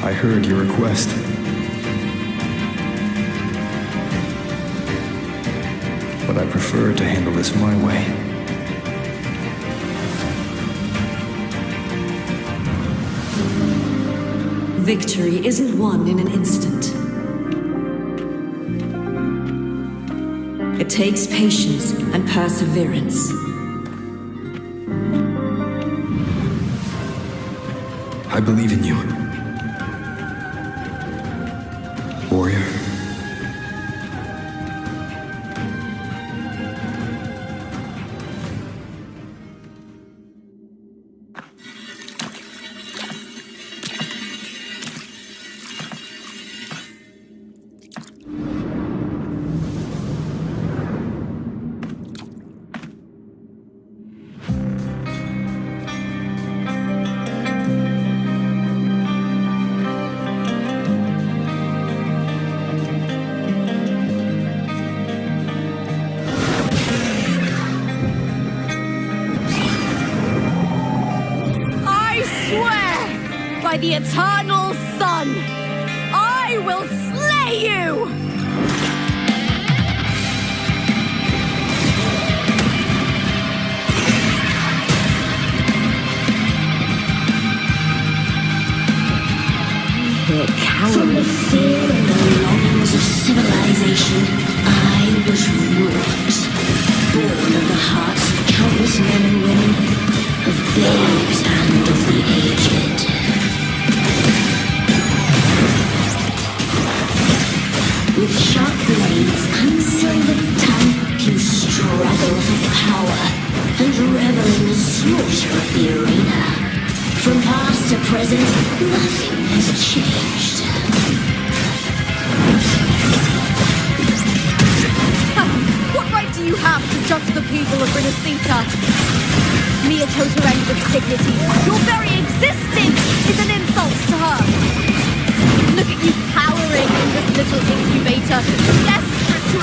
I heard your request. But I prefer to handle this my way. Victory isn't won in an instant. It takes patience and perseverance. I believe in you. Warrior. By the eternal sun, I will slay you! From the fear and the longings of civilization, I was wrought. Born of the hearts of countless men and women, of babes and of the aged. With sharp blades and silver tongue, you struggle for power and revel in the slaughter of the arena. From past to present, nothing has changed. What right do you have to judge the people of Brinacita? Mere tottering with dignity. Your very existence is an insult to her. Look at you cowering in this little incubator, desperate to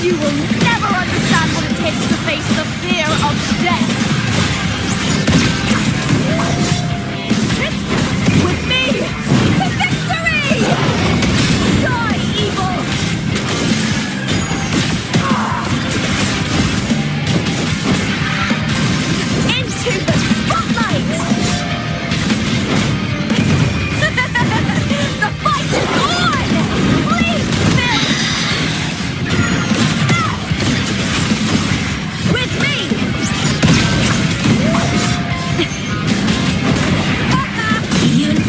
You will never understand what it takes to face the fear of death. With me, to victory! Die, evil! Into the spotlight! The fight is on! Please, Phil! With me!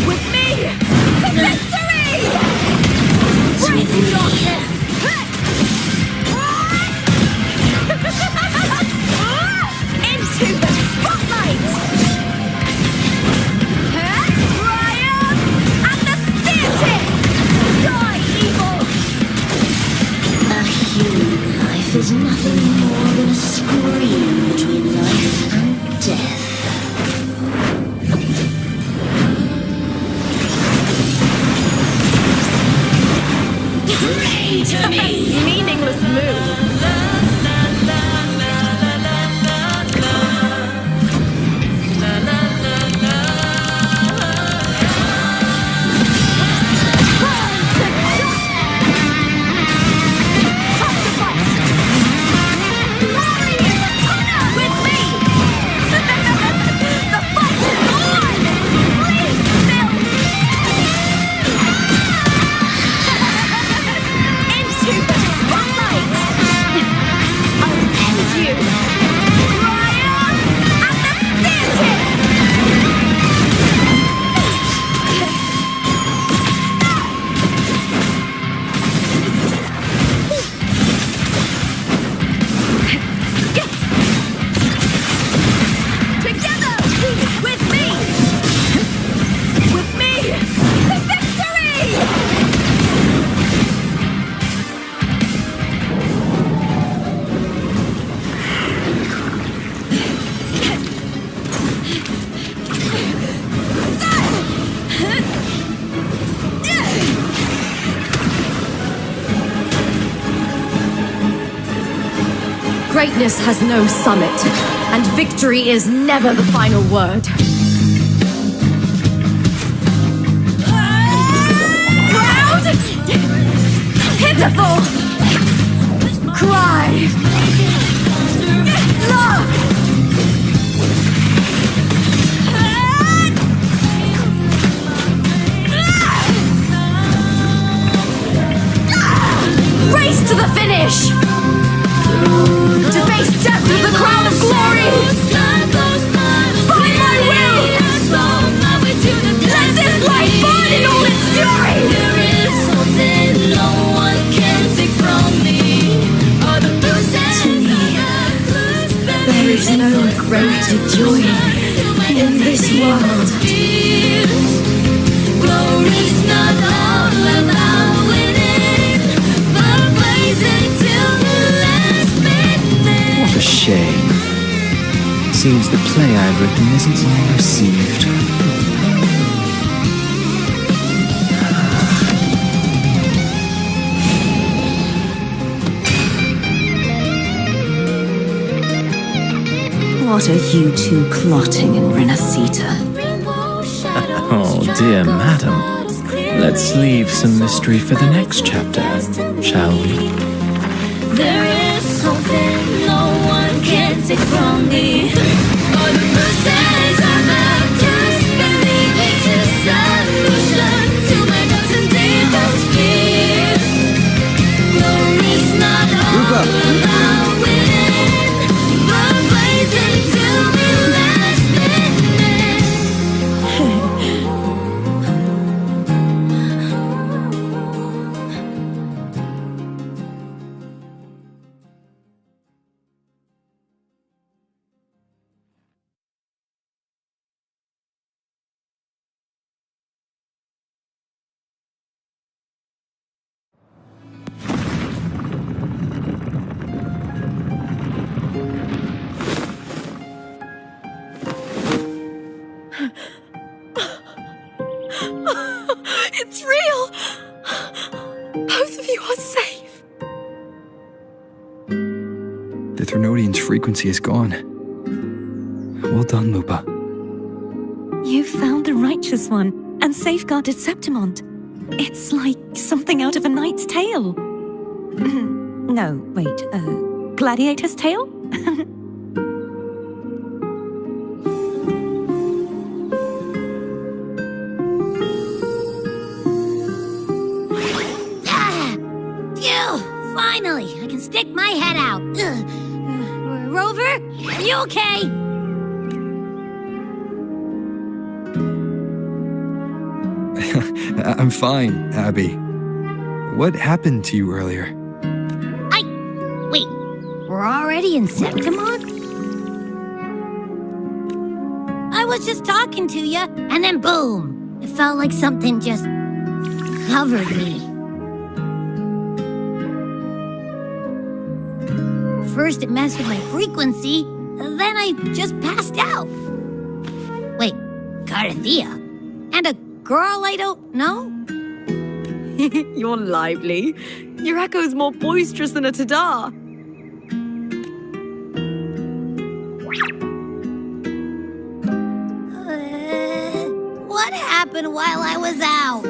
With me! To victory! Break darkness! Into the spotlight! Triumph and the theatre! Die, evil! A human life is nothing more than a scream between life and death. Pray to me! Meaningless move. Greatness has no summit, and victory is never the final word. Proud! Pitiful! Cry! Love! Race to the finish! To face death with the crown of glory! Find my will! Let this light burn in all its fury! There is something no one can take from me. There is no greater joy in this world. Glory's not all about winning, but blazing till the last minute. What a shame. Seems the play I've written isn't well received. What are you two plotting in Renacita? Oh, dear madam. Let's leave some mystery for the next chapter, shall we? There is something no one can take from me. All the verses I love, just believe it's a solution to my doubts and deepest fears. Glory's not all about winning, but blazing till the last minute. The Threnodian's frequency is gone. Well done, Lupa. You found the righteous one and safeguarded Septimont. It's like something out of a knight's tale. No, wait, gladiator's tale? Finally, I can stick my head out. Rover, are you okay? I'm fine, Abby. What happened to you earlier? Wait, we're already in Septimont? I was just talking to you, and then boom! It felt like something just covered me. First it messed with my frequency, then I just passed out. Wait, Carthea? And a girl I don't know? You're lively. Your echo's more boisterous than a Tadar. What happened while I was out?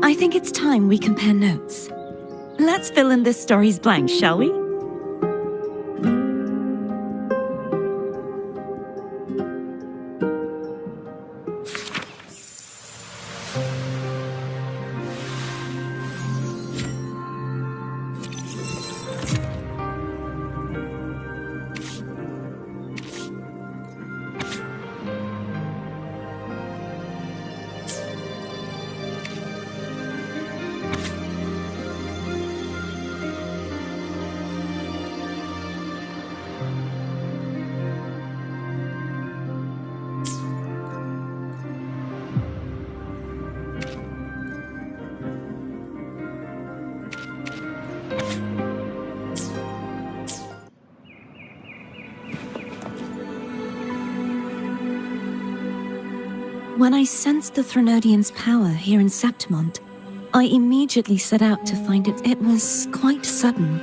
I think it's time we compare notes. Let's fill in this story's blanks, shall we? When I sensed the Threnodian's power here in Septimont, I immediately set out to find it. It was quite sudden.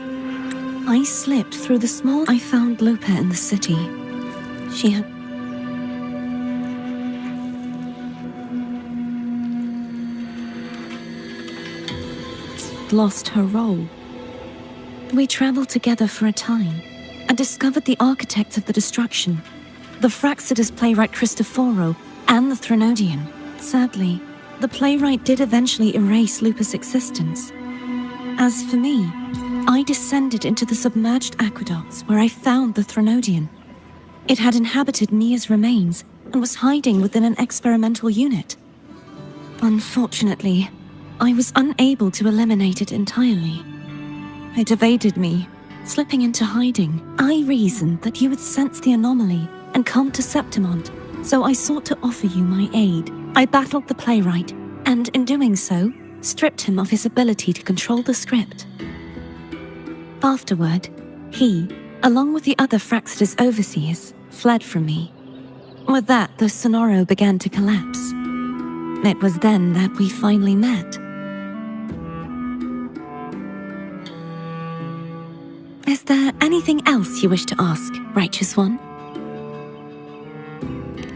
I slipped through the small... I found Lupa in the city. She had... lost her role. We traveled together for a time and discovered the architects of the destruction, the Fraxidus playwright Cristoforo and the Threnodian. Sadly, the playwright did eventually erase Lupa's existence. As for me, I descended into the submerged aqueducts where I found the Threnodian. It had inhabited Mia's remains and was hiding within an experimental unit. Unfortunately, I was unable to eliminate it entirely. It evaded me, slipping into hiding. I reasoned that you would sense the anomaly and come to Septimont, so I sought to offer you my aid. I battled the playwright, and in doing so, stripped him of his ability to control the script. Afterward, he, along with the other Fraxidus overseers, fled from me. With that, the Sonoro began to collapse. It was then that we finally met. Is there anything else you wish to ask, Righteous One?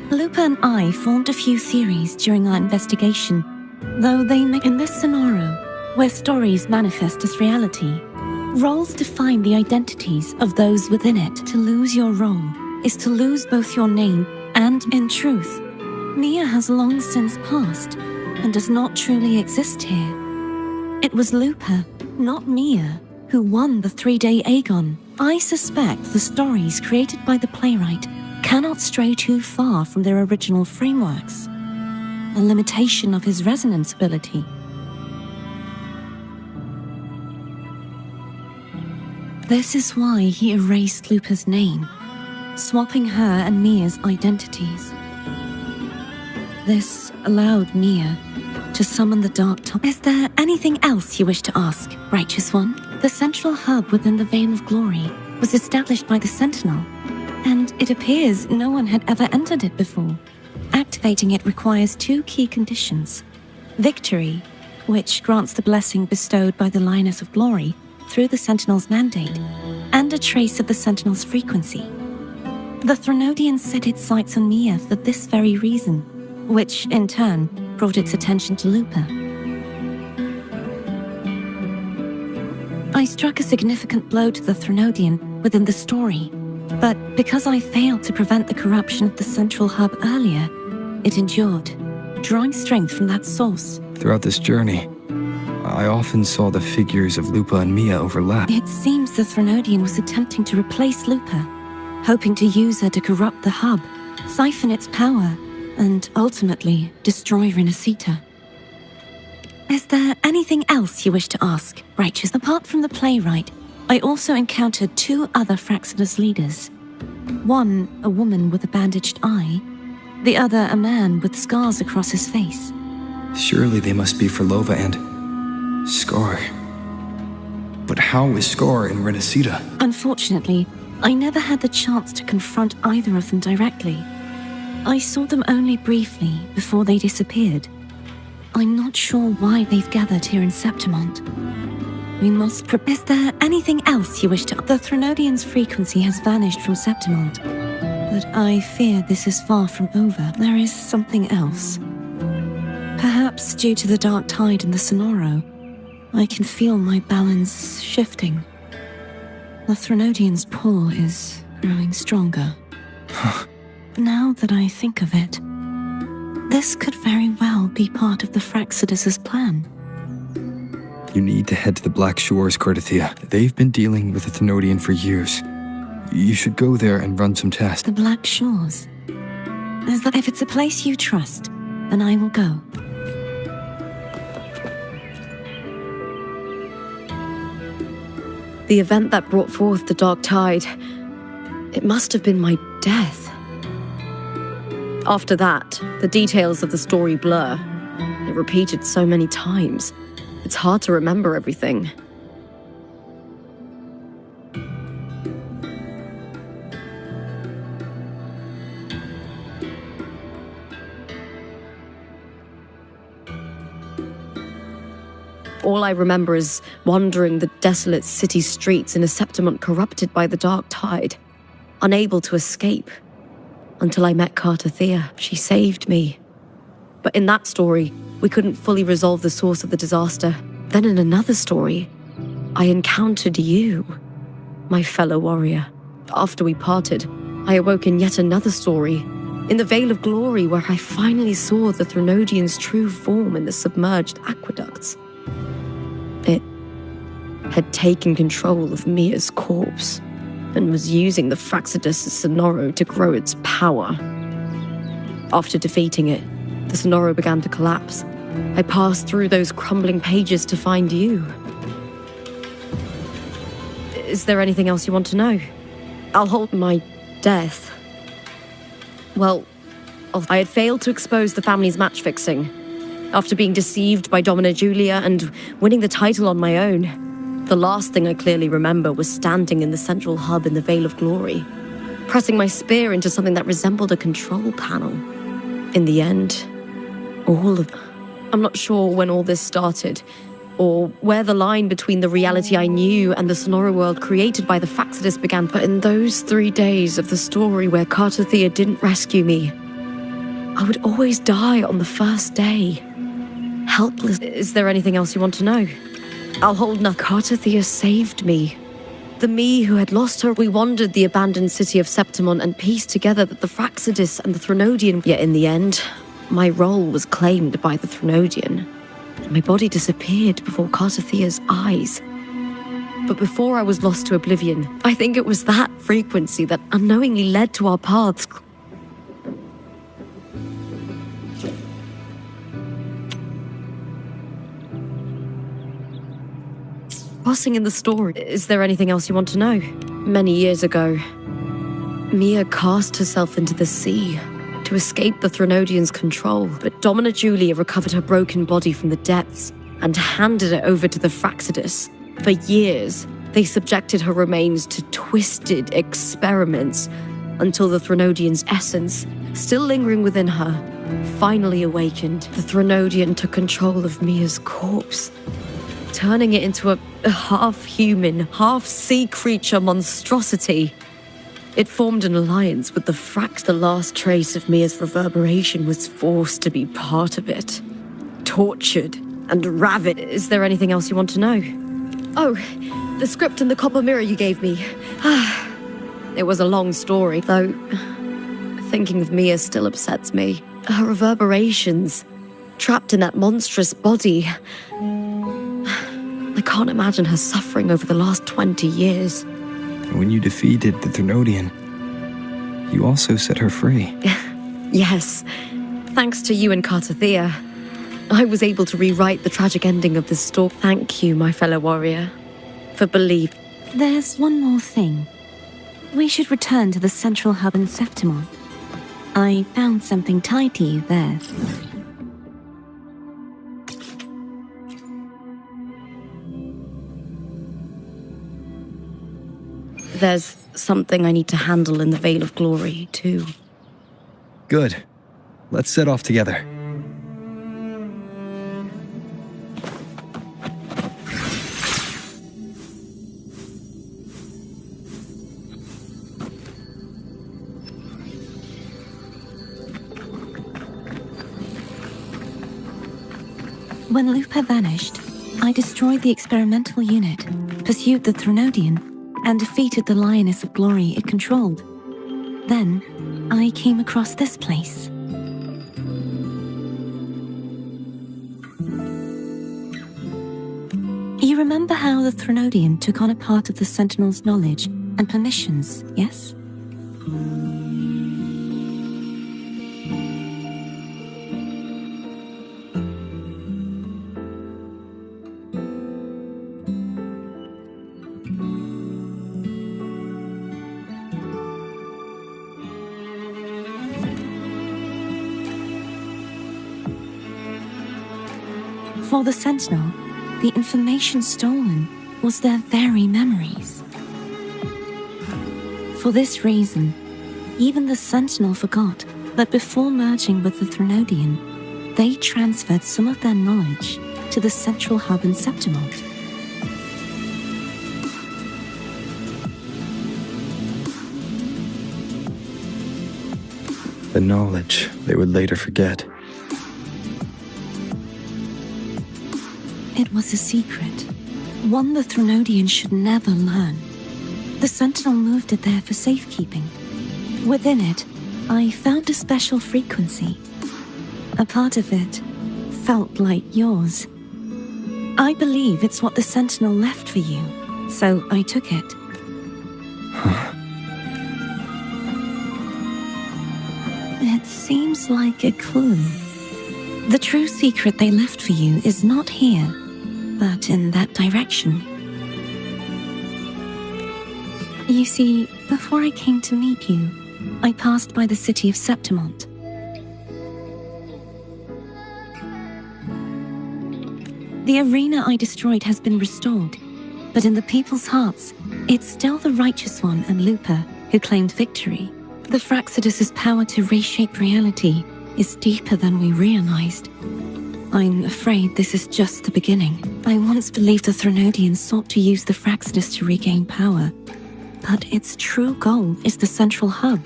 Lupa and I formed a few theories during our investigation, though they make in this Sonoro, where stories manifest as reality, roles define the identities of those within it. To lose your role is to lose both your name and, in truth, Mia has long since passed and does not truly exist here. It was Lupa, not Mia, who won the 3-day Aegon. I suspect the stories created by the playwright cannot stray too far from their original frameworks, a limitation of his resonance ability. This is why he erased Lupa's name, swapping her and Mia's identities. This allowed Mia to summon the Dark Top. Is there anything else you wish to ask, Righteous One? The central hub within the Veil of Glory was established by the Sentinel, and it appears no one had ever entered it before. Activating it requires 2 key conditions: victory, which grants the blessing bestowed by the Lioness of Glory, through the Sentinel's mandate, and a trace of the Sentinel's frequency. The Threnodian set its sights on Mia for this very reason, which, in turn, brought its attention to Lupa. I struck a significant blow to the Threnodian within the story, but because I failed to prevent the corruption of the central hub earlier, it endured, drawing strength from that source. Throughout this journey, I often saw the figures of Lupa and Mia overlap. It seems the Threnodian was attempting to replace Lupa, hoping to use her to corrupt the hub, siphon its power, and ultimately destroy Renacita. Is there anything else you wish to ask, Righteous? Apart from the playwright, I also encountered 2 other Fraxidus leaders. One, a woman with a bandaged eye, the other a man with scars across his face. Surely they must be Frolova and Scar. But how is Scar in Renacita? Unfortunately, I never had the chance to confront either of them directly. I saw them only briefly before they disappeared. I'm not sure why they've gathered here in Septimont. We must Is there anything else you wish to? The Threnodian's frequency has vanished from Septimont, but I fear this is far from over. There is something else. Perhaps due to the dark tide in the Sonoro, I can feel my balance shifting. The Threnodian's pull is growing stronger. Now that I think of it, this could very well be part of the Fraxidus' plan. You need to head to the Black Shores, Cordothea. They've been dealing with the Thenodian for years. You should go there and run some tests. The Black Shores? Is that if it's a place you trust, then I will go. The event that brought forth the dark tide, it must have been my death. After that, the details of the story blur. It repeated so many times. It's hard to remember everything. All I remember is wandering the desolate city streets in a Septimont corrupted by the dark tide, unable to escape. Until I met Cartothea. She saved me. But in that story, we couldn't fully resolve the source of the disaster. Then in another story, I encountered you, my fellow warrior. After we parted, I awoke in yet another story, in the Vale of Glory, where I finally saw the Threnodian's true form in the submerged aqueducts. It had taken control of Mia's corpse and was using the Fraxidus' Sonoro to grow its power. After defeating it, the Sonoro began to collapse. I passed through those crumbling pages to find you. Is there anything else you want to know? I'll hold my death. Well, I had failed to expose the family's match-fixing. After being deceived by Domina Julia and winning the title on my own, the last thing I clearly remember was standing in the central hub in the Vale of Glory, pressing my spear into something that resembled a control panel. In the end, I'm not sure when all this started, or where the line between the reality I knew and the Sonoro world created by the Fraxidus began, but in those 3 days of the story where Cartothea didn't rescue me, I would always die on the first day. Helpless. Is there anything else you want to know? I'll hold nothing. Cartothea saved me. The me who had lost her. We wandered the abandoned city of Septimont and pieced together that the Fraxidus and the Threnodian. Yet in the end, my role was claimed by the Threnodian. My body disappeared before Cartothea's eyes. But before I was lost to oblivion, I think it was that frequency that unknowingly led to our paths. Crossing in the story. Is there anything else you want to know? Many years ago, Mia cast herself into the sea to escape the Threnodian's control, but Domina Julia recovered her broken body from the depths and handed it over to the Fraxidus. For years, they subjected her remains to twisted experiments until the Threnodian's essence, still lingering within her, finally awakened. The Threnodian took control of Mia's corpse, turning it into a half-human, half-sea creature monstrosity. It formed an alliance with the Frax. The last trace of Mia's reverberation was forced to be part of it. Tortured and ravaged. Is there anything else you want to know? Oh, the script and the copper mirror you gave me. It was a long story, though thinking of Mia still upsets me. Her reverberations, trapped in that monstrous body. I can't imagine her suffering over the last 20 years. When you defeated the Thrunodian, you also set her free. Yes, thanks to you and Cartathea, I was able to rewrite the tragic ending of this story. Thank you, my fellow warrior, for believing. There's one more thing. We should return to the central hub in Septimon. I found something tied to you there. There's something I need to handle in the Veil of Glory, too. Good. Let's set off together. When Lupa vanished, I destroyed the experimental unit, pursued the Thrunodian, and defeated the Lioness of Glory it controlled. Then, I came across this place. You remember how the Thrunodian took on a part of the Sentinel's knowledge and permissions, yes? For the Sentinel, the information stolen was their very memories. For this reason, even the Sentinel forgot that before merging with the Thrunodian, they transferred some of their knowledge to the central hub in Septimon. The knowledge they would later forget. It was a secret, one the Thrunodian should never learn. The Sentinel moved it there for safekeeping. Within it, I found a special frequency. A part of it felt like yours. I believe it's what the Sentinel left for you, so I took it. It seems like a clue. The true secret they left for you is not here, but in that direction. You see, before I came to meet you, I passed by the city of Septimon. The arena I destroyed has been restored, but in the people's hearts, it's still the Righteous One and Lupa who claimed victory. The Fraxidus' power to reshape reality is deeper than we realized. I'm afraid this is just the beginning. I once believed the Thrunodians sought to use the Fraxidus to regain power, but its true goal is the central hub.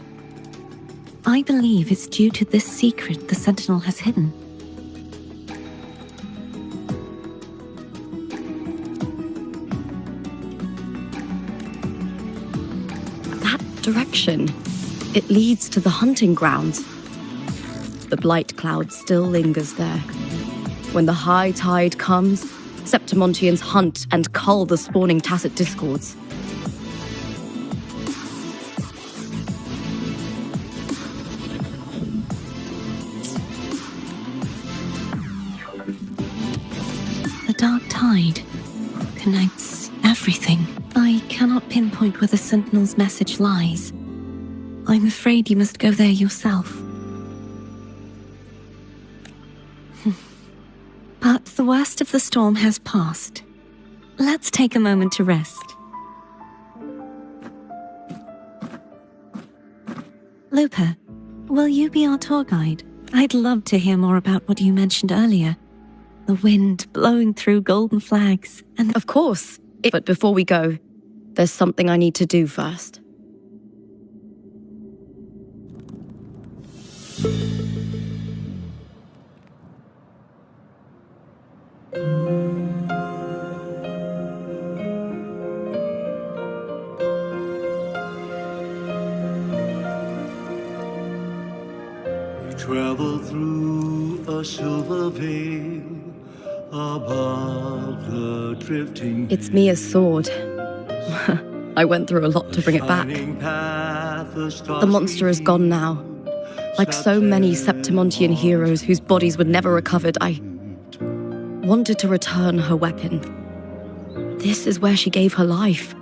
I believe it's due to this secret the Sentinel has hidden. That direction, it leads to the hunting grounds. The blight cloud still lingers there. When the high tide comes, Septimontians hunt and cull the spawning tacit discords. The dark tide connects everything. I cannot pinpoint where the Sentinel's message lies. I'm afraid you must go there yourself. But the worst of the storm has passed. Let's take a moment to rest. Lupa, will you be our tour guide? I'd love to hear more about what you mentioned earlier. The wind blowing through golden flags, and Of course. But before we go, there's something I need to do first. Travel through a silver veil above the drifting. It's Mia's sword. I went through a lot to bring it back. The monster is gone now. Like so many Septimontian heroes whose bodies were never recovered, I wanted to return her weapon. This is where she gave her life.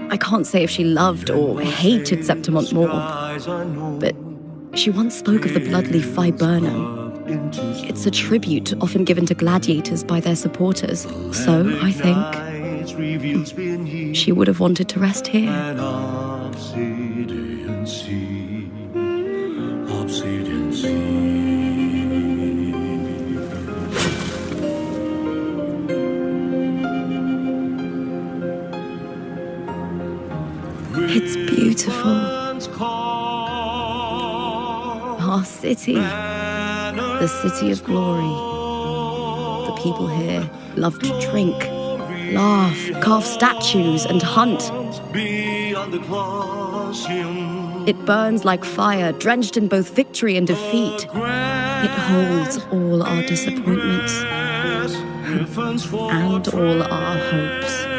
I can't say if she loved or hated Septimont more, but she once spoke of the bloodleaf viburnum. It's a tribute often given to gladiators by their supporters, so I think she would have wanted to rest here. It's beautiful. Our city, the city of glory. The people here love to drink, laugh, carve statues, and hunt. It burns like fire, drenched in both victory and defeat. It holds all our disappointments and all our hopes.